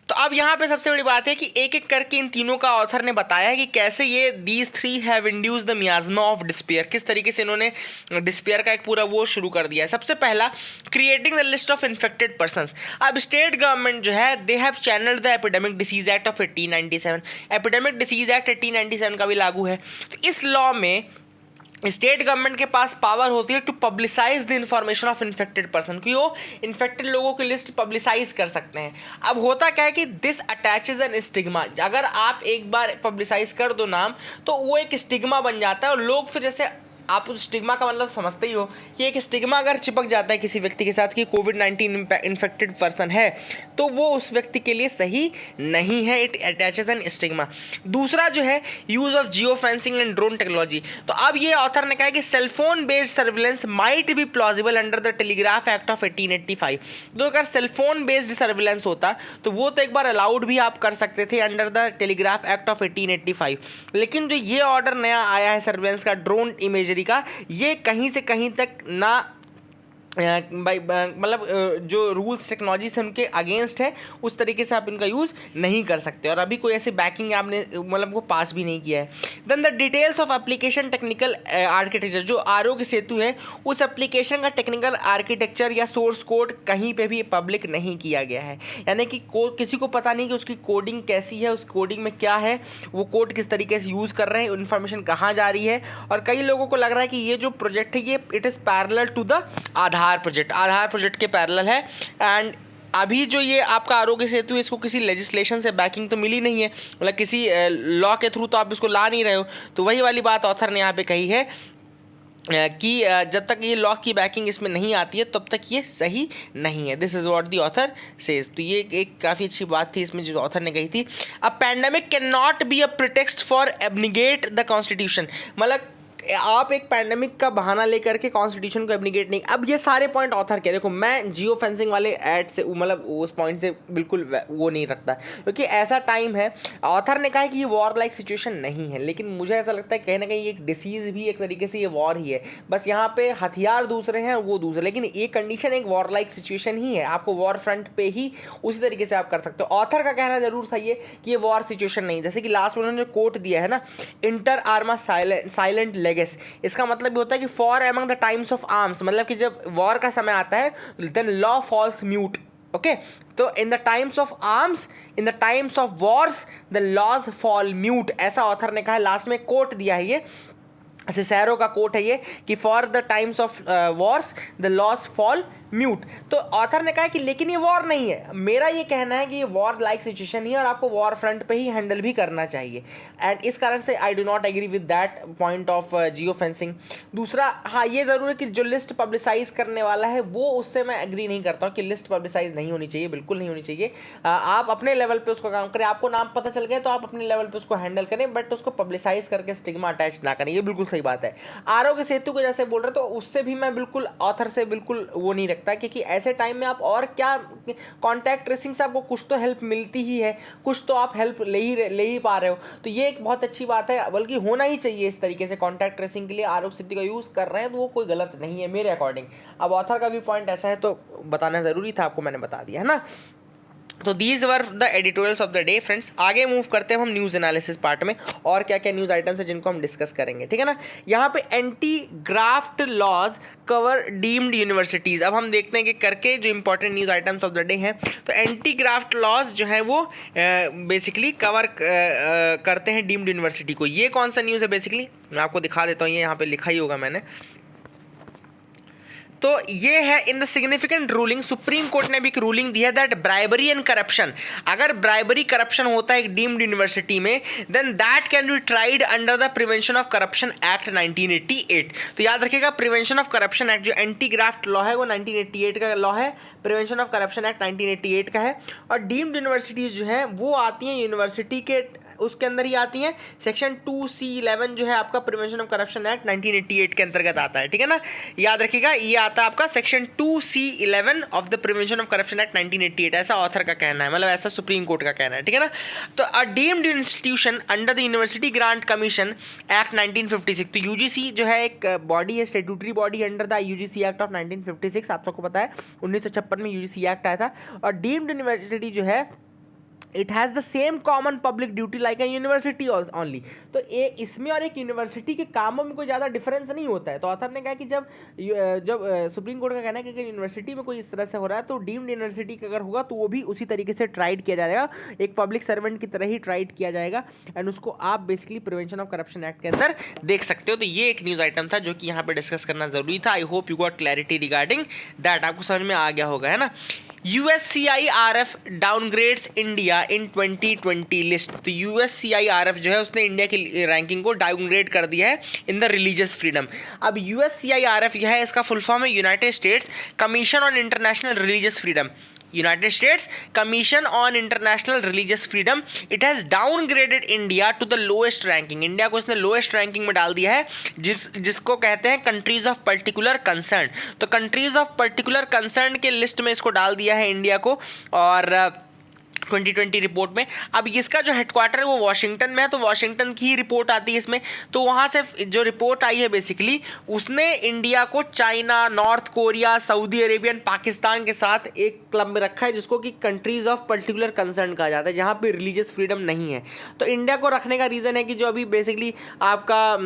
S1: तो अब यहाँ पे सबसे बड़ी बात है कि एक एक करके इन तीनों का ऑथर ने बताया है कि कैसे ये these 3 have induce the miasma of despair, किस तरीके से इन्होंने डिस्पेयर का एक पूरा वो शुरू कर दिया है। सबसे पहला creating the list of infected persons. अब स्टेट गवर्नमेंट जो है they have channelled the epidemic disease act of 1897, epidemic disease act 1897 का भी लागू है। तो इस लॉ में स्टेट गवर्नमेंट के पास पावर होती है to publicise the information of infected person, कि वो इन्फेक्टेड लोगों की लिस्ट पब्लिसाइज कर सकते हैं। अब होता क्या है कि दिस अटैचेज एन स्टिग्मा, अगर आप एक बार पब्लिसाइज कर दो नाम तो वो एक स्टिग्मा बन जाता है और लोग फिर जैसे आप उस स्टिग्मा का मतलब समझते ही हो कि एक स्टिग्मा अगर चिपक जाता है किसी व्यक्ति के साथ कि कोविड-19 इन्फेक्टेड पर्सन है तो वो उस व्यक्ति के लिए सही नहीं है, इट अटैचेस एन स्टिग्मा। दूसरा जो है use of geo fencing and drone technology. तो अब ये ऑथर ने कहा कि cellphone based surveillance might be plausible under the telegraph act of 1885। तो अगर सेलफोन बेस्ड सर्विलेंस होता तो वो तो एक बार अलाउड भी आप कर सकते थे under the telegraph act of 1885, लेकिन जो ये ऑर्डर नया आया है सर्विलेंस का ड्रोन इमेजरी का, ये कहीं से कहीं तक ना मतलब जो रूल्स टेक्नोलॉजी से उनके अगेंस्ट है उस तरीके से आप इनका यूज़ नहीं कर सकते और अभी कोई ऐसे बैकिंग आपने मतलब को पास भी नहीं किया है। Then the details of application technical architecture, जो आरोग्य सेतु है उस एप्लीकेशन का टेक्निकल आर्किटेक्चर या सोर्स कोड कहीं पे भी पब्लिक नहीं किया गया है, यानी कि किसी को पता नहीं कि उसकी कोडिंग कैसी है, उस कोडिंग में क्या है, वो कोड किस तरीके से यूज़ कर रहे हैं, इन्फॉर्मेशन कहाँ जा रही है। और कई लोगों को लग रहा है कि ये जो प्रोजेक्ट है ये it is parallel to the Aadhaar project के पैरेलल है। एंड अभी जो ये आपका आरोग्य सेतु है इसको किसी लेजिस्लेशन से बैकिंग तो मिली नहीं है, मतलब किसी लॉ के थ्रू तो आप इसको ला नहीं रहे हो। तो वही वाली बात ऑथर ने यहाँ पे कही है कि जब तक ये लॉ की बैकिंग इसमें नहीं आती है तब तक ये सही नहीं है। This is what the author says. तो ये एक काफ़ी अच्छी बात थी इसमें जो ऑथर ने कही थी। A pandemic can not be a pretext for abnegate the constitution, मतलब आप एक पैंडेमिक का बहाना लेकर के कॉन्स्टिट्यूशन को एब्निगेट नहीं। अब ये सारे पॉइंट ऑथर के, देखो मैं जियो फेंसिंग वाले ऐड से मतलब उस पॉइंट से बिल्कुल वो नहीं रखता, क्योंकि ऐसा टाइम है, ऑथर ने कहा है कि ये वॉर लाइक सिचुएशन नहीं है, लेकिन मुझे ऐसा लगता है कहीं ना कहीं एक डिसीज़ भी एक तरीके से ये वॉर ही है, बस यहाँ पे हथियार दूसरे हैं वो दूसरे, लेकिन ये कंडीशन एक वॉर लाइक सिचुएशन ही है, आपको वॉर फ्रंट पे ही उसी तरीके से आप कर सकते हो। ऑथर का कहना जरूर सही है कि ये वॉर सिचुएशन नहीं, जैसे कि लास्ट में उन्होंने कोट दिया है ना, इंटर आर्मा साइलेंट लेगेस, इसका मतलब भी होता है कि for among the times of arms, मतलब कि जब वॉर का समय आता है then law falls mute. Okay, तो in the times of arms, in the times of wars the laws fall mute, ऐसा ऑथर ने कहा है, लास्ट में कोट दिया है ये, सिसेरो का कोट है ये कि for the times of wars the laws fall mute. तो ऑथर ने कहा कि लेकिन ये वॉर नहीं है, मेरा ये कहना है कि ये वॉर लाइक सिचुएशन ही है और आपको वॉर फ्रंट पे ही हैंडल भी करना चाहिए, एंड इस कारण से I do not agree with that point of geo fencing. दूसरा, हाँ ये ज़रूर है कि जो लिस्ट पब्लिसाइज करने वाला है वो, उससे मैं एग्री नहीं करता हूँ कि लिस्ट पब्लिसाइज नहीं होनी चाहिए, बिल्कुल नहीं होनी चाहिए। आप अपने लेवल पे उसको काम करें, आपको नाम पता चल गया तो आप अपने लेवल पे उसको हैंडल करें, बट उसको पब्लिसाइज करके स्टिग्मा अटैच ना करें, ये बिल्कुल सही बात है। आरोग्य सेतु को जैसे बोल रहे तो उससे भी मैं बिल्कुल ऑथर से बिल्कुल वो नहीं रखता, क्योंकि ऐसे टाइम में आप और क्या, कॉन्टैक्ट ट्रेसिंग से आपको कुछ तो हेल्प मिलती ही है, कुछ तो आप हेल्प ले ही पा रहे हो, तो ये एक बहुत अच्छी बात है, बल्कि होना ही चाहिए इस तरीके से। कॉन्टैक्ट ट्रेसिंग के लिए आरोग्य सेतु का यूज़ कर रहे हैं तो वो कोई गलत नहीं है मेरे अकॉर्डिंग। अब ऑथर का भी पॉइंट ऐसा है तो बताना ज़रूरी था आपको, मैंने बता दिया है ना। तो these were the editorials of the day friends. आगे मूव करते हैं हम न्यूज़ एनालिसिस पार्ट में, और क्या क्या न्यूज़ आइटम्स है जिनको हम डिस्कस करेंगे, ठीक है ना। यहाँ पे anti graft laws cover deemed universities. अब हम देखते हैं कि करके जो important news items of the day हैं, तो एंटी ग्राफ्ट लॉज जो है वो बेसिकली कवर करते हैं डीम्ड यूनिवर्सिटी को। ये कौन सा न्यूज़ है बेसिकली, मैं आपको दिखा देता हूँ, ये यहाँ पे लिखा ही होगा मैंने। तो ये है in the significant ruling, supreme court ने भी एक रूलिंग दी है दैट ब्राइबरी एंड करप्शन, अगर ब्राइबरी करप्शन होता है एक डीम्ड यूनिवर्सिटी में, then that can be tried under the prevention of corruption act 1988। तो याद रखिएगा, प्रिवेंशन ऑफ करप्शन एक्ट जो एंटी ग्राफ्ट लॉ है वो 1988 का लॉ है, प्रिवेंशन ऑफ करप्शन एक्ट 1988 का है। और डीम्ड यूनिवर्सिटीज़ जो है वो आती हैं यूनिवर्सिटी के उसके अंदर ही आती हैं, सेक्शन 2C11 जो है आपका प्रिवेंशन ऑफ करप्शन एक्ट 1988 के अंतर्गत आता है, ठीक है ना। याद रखिएगा ये आता है आपका section 2C11 of the prevention of corruption act 1988, ऐसा ऑथर का कहना है, मतलब ऐसा सुप्रीम कोर्ट का कहना है, ठीक है ना। तो अ deemed institution under the university grant commission act 1956, तो यूजीसी जो है एक बॉडी है, statutory body under the UGC act of 1956, आप सबको पता है 1956 में यूजीसी एक्ट आया था। और डीम्ड यूनिवर्सिटी जो है it has the same common public duty like a university only. तो इसमें और एक यूनिवर्सिटी के कामों में कोई ज़्यादा डिफरेंस नहीं होता है। तो ऑथर ने कहा कि जब सुप्रीम कोर्ट का कहना है कि अगर यूनिवर्सिटी में कोई इस तरह से हो रहा है तो डीम्ड यूनिवर्सिटी का अगर होगा तो वो भी उसी तरीके से ट्राइड किया जाएगा, एक पब्लिक सर्वेंट की तरह ही ट्राइड किया जाएगा, एंड उसको आप basically prevention of corruption act के अंदर देख सकते हो। तो ये एक न्यूज़ आइटम था जो कि यहाँ पे डिस्कस करना जरूरी था। आई hope you got clarity regarding that, आपको समझ में आ गया होगा, है ना। USCIRF downgrades India in 2020 list. तो USCIRF जो है उसने इंडिया की रैंकिंग को डाउनग्रेड कर दिया है इन द रिलीजियस फ्रीडम। अब USCIRF जो है इसका फुल फॉर्म है United States commission on international religious freedom, United States commission on international religious freedom. It has downgraded India to the lowest ranking, India को इसने लोएस्ट रैंकिंग में डाल दिया है, जिसको कहते हैं कंट्रीज ऑफ पर्टिकुलर कंसर्न। तो कंट्रीज ऑफ पर्टिकुलर कंसर्न के लिस्ट में इसको डाल दिया है इंडिया को, और 2020 रिपोर्ट में। अब इसका जो हेडक्वार्टर है वो वाशिंगटन में है, तो वाशिंगटन की ही रिपोर्ट आती है इसमें। तो वहाँ से जो रिपोर्ट आई है बेसिकली उसने इंडिया को China, north Korea, Saudi Arabian, Pakistan के साथ एक क्लब में रखा है जिसको कि कंट्रीज ऑफ पर्टिकुलर कंसर्न कहा जाता है, जहाँ पे रिलीजियस फ्रीडम नहीं है। तो इंडिया को रखने का रीज़न है कि जो अभी बेसिकली आपका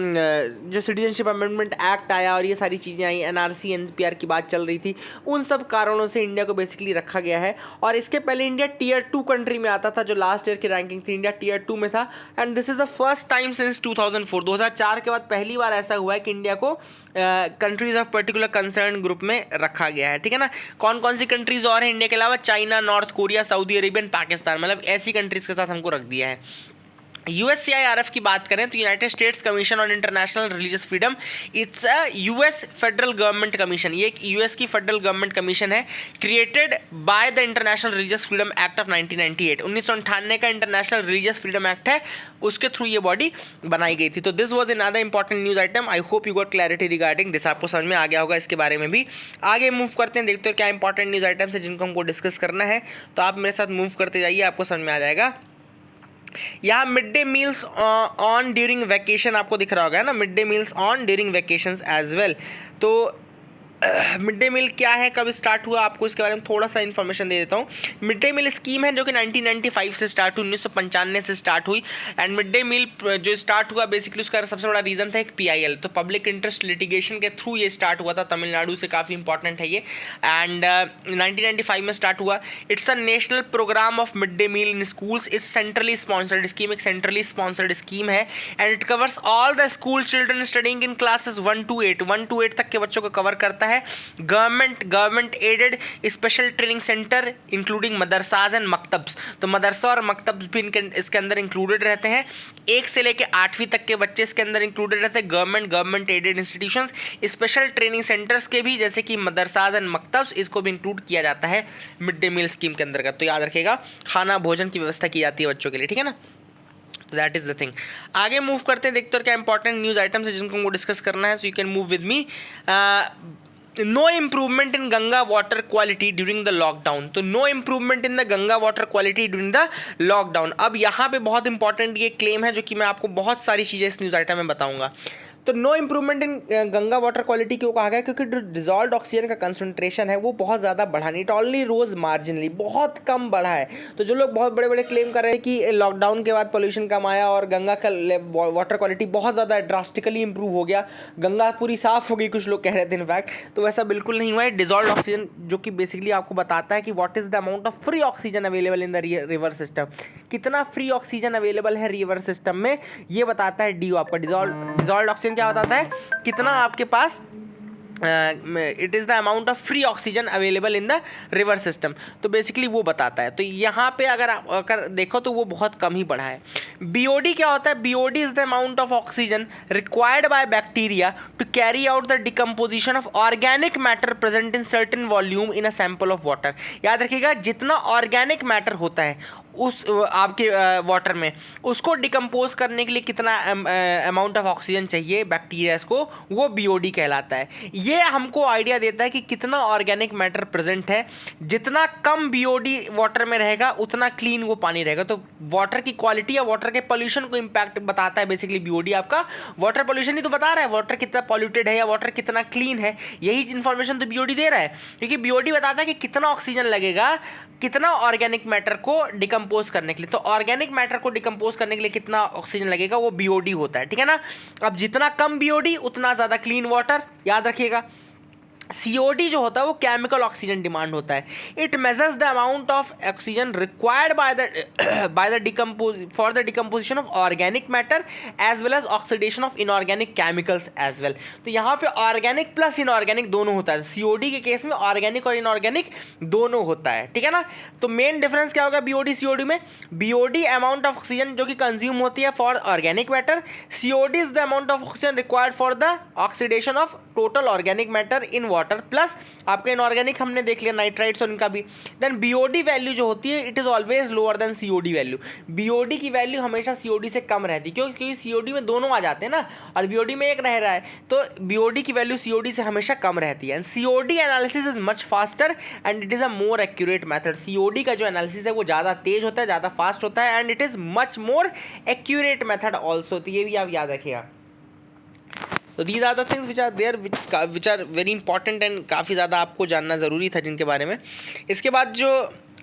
S1: जो सिटीजनशिप अमेंडमेंट एक्ट आया और ये सारी चीज़ें आई, NRC NPR की बात चल रही थी, उन सब कारणों से इंडिया को बेसिकली रखा गया है। और इसके पहले इंडिया टियर 2 कंट्री में आता था, जो लास्ट ईयर की रैंकिंग थी इंडिया टियर 2 में था, and this is the first time since 2004 के बाद पहली बार ऐसा हुआ है कि इंडिया को countries of particular concern group में रखा गया है, ठीक है ना। कौन कौन सी कंट्रीज और हैं इंडिया के अलावा? China, north Korea, Saudi Arabian, Pakistan, मतलब ऐसी कंट्रीज के साथ हमको रख दिया है। USCIRF की बात करें तो United States commission on international religious freedom, it's a US federal government commission. ये एक यूएस की फेडरल गवर्नमेंट कमीशन है, created by the international religious freedom act of 1998। 1998 का इंटरनेशनल रिलीजियस फ्रीडम एक्ट है, उसके थ्रू ये बॉडी बनाई गई थी। तो this was another important news item. I hope you got clarity regarding this. आपको समझ में आ गया होगा इसके बारे में भी। आगे मूव करते हैं, देखते हो क्या इंपॉर्टेंट न्यूज आइटम्स है जिनको हमको डिस्कस करना है। तो आप मेरे साथ मूव करते जाइए, आपको समझ में आ जाएगा। यहाँ mid day meals on during vacation आपको दिख रहा होगा ना, mid day meals on during vacations as well. तो मिड डे मील क्या है, कब स्टार्ट हुआ, आपको इसके बारे में थोड़ा सा इन्फॉर्मेशन दे देता हूँ। मिड डे मील स्कीम है जो कि 1995 से स्टार्ट हुई, 1995 से स्टार्ट हुई। एंड मिड डे मील जो स्टार्ट हुआ बेसिकली उसका सबसे बड़ा रीज़न था एक PIL, तो पब्लिक इंटरेस्ट लिटिगेशन के थ्रू ये स्टार्ट हुआ था, तमिलनाडु से काफ़ी इंपॉर्टेंट है ये। एंड 1995 में स्टार्ट हुआ। It's a national programme of mid day meal in schools, is centrally sponsored scheme, एक सेंट्रली स्पॉन्सर्ड स्कीम है। And it covers all the school children studying in classes 1 to 8 तक के बच्चों को कवर करता है। Government aided special training centre including madrasas and maktabs, तो मदरसा और मकतब्स भी इसके अंदर इंक्लूडेड रहते हैं। 1 से लेकर 8वीं तक के बच्चे इसके अंदर इंक्लूडेड रहते हैं। Government aided institutions, special training centres के भी जैसे कि मदरसाज एंड मकतब्स, इसको भी इंक्लूड किया जाता है मिड डे मील स्कीम के अंदर का। तो याद रखिएगा, खाना भोजन की व्यवस्था की जाती है बच्चों के लिए, ठीक है ना। तो दैट इज द थिंग। आगे मूव करते हैं, देखते हैं क्या इंपॉर्टेंट न्यूज आइटम्स है जिनको हमको डिस्कस करना है। So you can move with me. No improvement in Ganga water quality during the lockdown, तो no improvement in the Ganga water quality during the lockdown. अब यहाँ पे बहुत इंपॉर्टेंट ये क्लेम है जो कि मैं आपको बहुत सारी चीज़ें इस न्यूज़ आइटम में बताऊंगा। तो no improvement in Ganga water quality क्यों कहा गया, क्योंकि जो डिजॉल्व ऑक्सीजन का कंसंट्रेशन है वो बहुत ज़्यादा बढ़ा नहीं, इट ओनली रोज मार्जिनली, बहुत कम बढ़ा है। तो जो लोग बहुत बड़े बड़े क्लेम कर रहे हैं कि लॉकडाउन के बाद पोल्यूशन कम आया और गंगा का वाटर क्वालिटी बहुत ज़्यादा ड्रास्टिकली इंप्रूव हो गया, गंगा पूरी साफ हो गई, कुछ लोग कह रहे थे इनफैक्ट, तो वैसा बिल्कुल नहीं हुआ है। डिजॉल्व ऑक्सीजन जो कि बेसिकली आपको बताता है कि what is the amount of free oxygen available in the river system, कितना फ्री ऑक्सीजन अवेलेबल है रिवर सिस्टम में, ये बताता है DO आपका। डिजॉल्व ऑक्सीजन क्या बताता है, कितना आपके पास it is the amount of free oxygen available in the river system, तो बेसिकली वो बताता है। तो यहाँ पे अगर देखो तो वो बहुत कम ही बढ़ा है। BOD क्या होता है, BOD is the amount of oxygen required by bacteria to carry out the decomposition of organic matter present in certain volume in a sample of water. याद रखिएगा, जितना ऑर्गेनिक मैटर होता है उस आपके वाटर में, उसको डिकम्पोज करने के लिए कितना अमाउंट ऑफ ऑक्सीजन चाहिए बैक्टीरियाज को, वो BOD कहलाता है। ये हमको आइडिया देता है कि कितना ऑर्गेनिक मैटर प्रेजेंट है। जितना कम BOD वाटर में रहेगा उतना क्लीन वो पानी रहेगा। तो वाटर की क्वालिटी या वाटर के पोल्यूशन को इम्पैक्ट बताता है बेसिकली BOD आपका। वाटर पोल्यूशन ही तो बता रहा है वाटर कितना पॉल्यूटेड है या वाटर कितना क्लीन है, यही इन्फॉर्मेशन तो BOD दे रहा है, क्योंकि BOD बताता है कि कितना ऑक्सीजन लगेगा कितना ऑर्गेनिक मैटर को डिकम्पोज करने के लिए। तो ऑर्गेनिक मैटर को डिकम्पोज करने के लिए कितना ऑक्सीजन लगेगा, वो BOD होता है, ठीक है ना। अब जितना कम BOD उतना ज़्यादा क्लीन वाटर, याद रखिएगा। COD जो होता है वो केमिकल ऑक्सीजन डिमांड होता है। It measures the amount of oxygen required by the decomposition of organic matter as well as oxidation of inorganic chemicals as well. तो यहाँ पे ऑर्गेनिक प्लस इनऑर्गेनिक दोनों होता है। COD के केस में ऑर्गेनिक और इनऑर्गेनिक दोनों होता है, ठीक है ना। तो मेन डिफरेंस क्या होगा BOD COD में, BOD अमाउंट ऑफ ऑक्सीजन जो कि कंज्यूम होती है for organic matter, COD is the amount of oxygen required for the oxidation of total organic matter in water, plus आपका इनऑर्गेनिक हमने देख लिया नाइट्राइट्स और इनका भी। देन BOD वैल्यू जो होती है it is always lower than COD value. BOD की वैल्यू हमेशा COD से कम रहती है, क्योंकि COD में दोनों आ जाते हैं ना और BOD में एक रह रहा है, तो BOD की वैल्यू COD से हमेशा कम रहती है। And COD analysis is much faster and it is a more accurate method. COD का जो एनालिसिस है वो ज़्यादा तेज होता है, ज़्यादा फास्ट होता है and it is much more accurate method also. तो ये भी आप याद रखिएगा। तो these are the things which are there which are very important and काफ़ी ज़्यादा आपको जानना ज़रूरी था जिनके बारे में। इसके बाद जो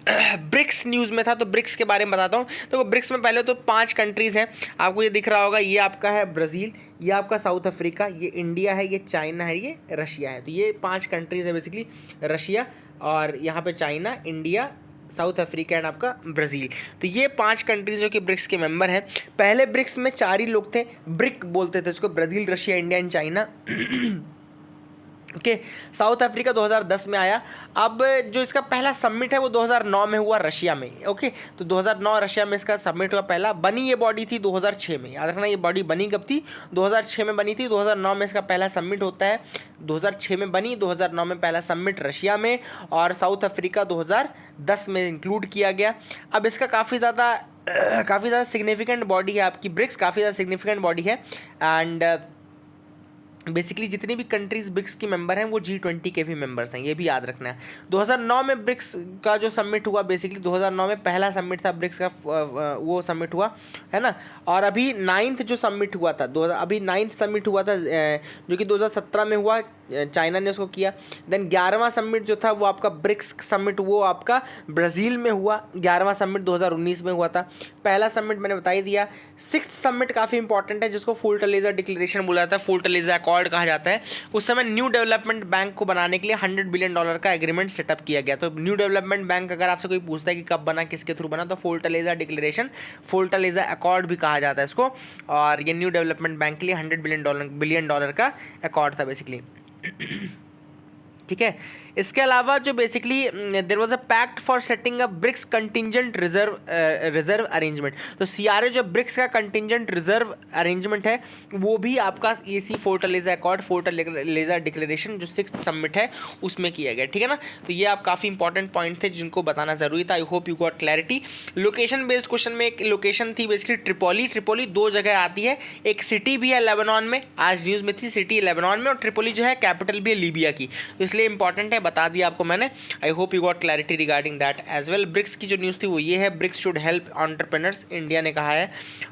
S1: ब्रिक्स न्यूज़ में था, तो ब्रिक्स के बारे में बताता हूँ। तो ब्रिक्स में पहले तो 5 कंट्रीज़ हैं, आपको ये दिख रहा होगा, ये आपका है ब्राज़ील, ये आपका साउथ अफ्रीका, ये इंडिया है, ये चाइना है, ये रशिया है। तो ये 5 कंट्रीज़ है बेसिकली, रशिया और यहाँ पे China, India, south Africa and आपका ब्राज़ील। तो ये 5 कंट्रीज जो कि ब्रिक्स के मेंबर हैं। पहले ब्रिक्स में 4 ही लोग थे, ब्रिक बोलते थे उसको, Brazil, Russia, India and China. Okay. South Africa 2010 में आया। अब जो इसका पहला समिट है वो 2009 में हुआ रशिया में। ओके, तो 2009 रशिया में इसका समिट हुआ पहला। बनी ये बॉडी थी 2006 में, याद रखना ये बॉडी बनी कब थी, 2006 में बनी थी। 2009 में इसका पहला समिट होता है, 2006 में बनी, 2009 में पहला समिट रशिया में, और साउथ अफ्रीका 2010 में इंक्लूड किया गया। अब इसका काफ़ी ज़्यादा सिग्निफिकेंट बॉडी है आपकी, ब्रिक्स काफ़ी ज़्यादा सिग्निफिकेंट बॉडी है। एंड बेसिकली जितनी भी कंट्रीज ब्रिक्स की मेंबर हैं वो G20 के भी मेंबर्स हैं, ये भी याद रखना है। 2009 में ब्रिक्स का जो समिट हुआ, बेसिकली 2009 में पहला समिट था ब्रिक्स का, वो समिट हुआ है ना। और अभी 9th जो समिट हुआ था, अभी 9th समिट हुआ था जो कि 2017 में हुआ, चाइना ने उसको किया। देन 11वां समिट जो था वो आपका ब्रिक्स समिट, वो आपका ब्राज़ील में हुआ। 11वां समिट 2019 में हुआ था। पहला समिट मैंने बता ही दिया। 6th समिट काफ़ी इंपॉर्टेंट है, जिसको फोर्टलेज़ा डिक्लेरेशन बोला जाता है, फोर्टलेज़ा अकॉर्ड कहा जाता है। उस समय न्यू डेवलपमेंट बैंक को बनाने के लिए $100 बिलियन का एग्रीमेंट सेटअप किया गया। तो न्यू डेवलपमेंट बैंक अगर आपसे कोई पूछता है कि कब बना, किसके थ्रू बना, तो फोर्टलेज़ा डिक्लेरेशन, फोर्टलेज़ा अकॉर्ड भी कहा जाता है इसको। और ये न्यू डेवलपमेंट बैंक के लिए $100 बिलियन का अकॉर्ड था बेसिकली। ठीक है। इसके अलावा जो basically there was a pact for setting a BRICS contingent reserve arrangement. तो CRA जो ब्रिक्स का कंटिंजेंट रिजर्व अरेंजमेंट है वो भी आपका इसी फोर्टलेज़ा अकॉर्ड, फोर्टलेज़ा डिक्लेरेशन जो 6th समिट है उसमें किया गया। ठीक है ना। तो ये आप काफ़ी इंपॉर्टेंट पॉइंट थे जिनको बताना जरूरी था। आई hope you got clarity. Location based question में एक लोकेशन थी बेसिकली ट्रिपोली। ट्रिपोली 2 जगह आती है, एक सिटी भी है लेबनान में, आज न्यूज़ में थी, सिटी लेबनान में, और ट्रिपोली जो है कैपिटल भी है लीबिया की, तो इसलिए इंपॉर्टेंट है, बता दिया आपको मैंने। I hope you got clarity regarding that as well. BRICS की जो न्यूज़ थी वो ये है, BRICS should help entrepreneurs, India ने कहा है।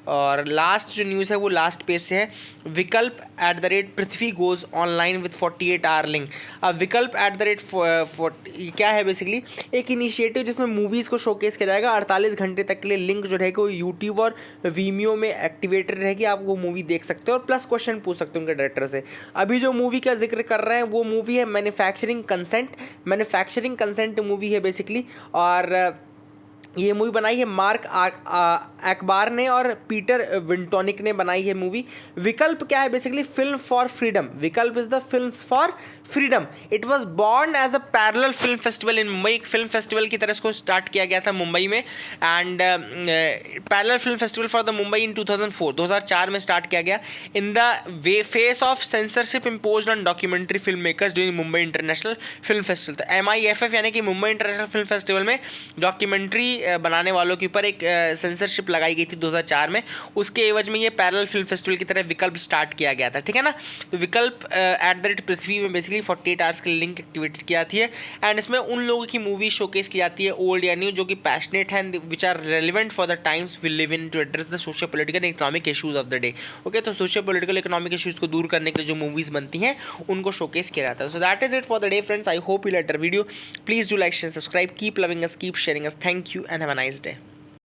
S1: और लास्ट जो न्यूज़ है वो लास्ट पेज से है, Vikalp @Prithvi goes online with 48 hour link. अब विकल्प क्या है बेसिकली, एक इनिशिएटिव जिसमें मूवीज़ को शोकेस किया जाएगा 48 घंटे तक के लिए। लिंक जो रहेगा वो यूट्यूब और वीमियो में एक्टिवेटेड रहेगी, आप वो मूवी देख सकते हो और प्लस क्वेश्चन पूछ सकते हो उनके डायरेक्टर से। अभी जो मूवी का जिक्र कर रहे हैं वो मूवी है मैन्युफैक्चरिंग कंसेंट मूवी है बेसिकली। और ये मूवी बनाई है मार्क अकबार ने और पीटर विंटोनिक ने बनाई है मूवी। विकल्प क्या है basically, film for freedom. Vikalp is the film for freedom. It was born as a parallel film festival in Mumbai. एक फिल्म फेस्टिवल की तरह इसको स्टार्ट किया गया था मुंबई में। And parallel film festival for the Mumbai in 2004 में स्टार्ट किया गया। In the face of censorship imposed on documentary film makers during Mumbai international film festival. तो MIFF यानी कि मुंबई इंटरनेशनल फिल्म फेस्टिवल में डॉक्यूमेंट्री बनाने वालों के ऊपर एक सेंसरशिप लगाई गई थी 2004 में। उसके एवज में ये पैरेलल फिल्म फेस्टिवल की तरह विकल्प स्टार्ट किया गया था। ठीक है ना। तो विकल्प @पृथ्वी में बेसिकली 48 आवर्स की लिंक एक्टिवेटेड की जाती है। एंड इसमें उन लोगों की मूवी शोकेस की जाती है, ओल्ड या न्यू, जो कि पैशनेट हैं, which are relevant for the times we live in, to address the social political economic issues of the day. Okay, तो सोशल पॉलिटिकल इकोनॉमिक इशूज को दूर करने के लिए जो मूवीज बनती हैं उनको शोकेस किया जाता है। So that is it for the day friends. I hope you like the video. Please do like, share, subscribe, keep loving us, keep sharing us. Thank you and have a nice day.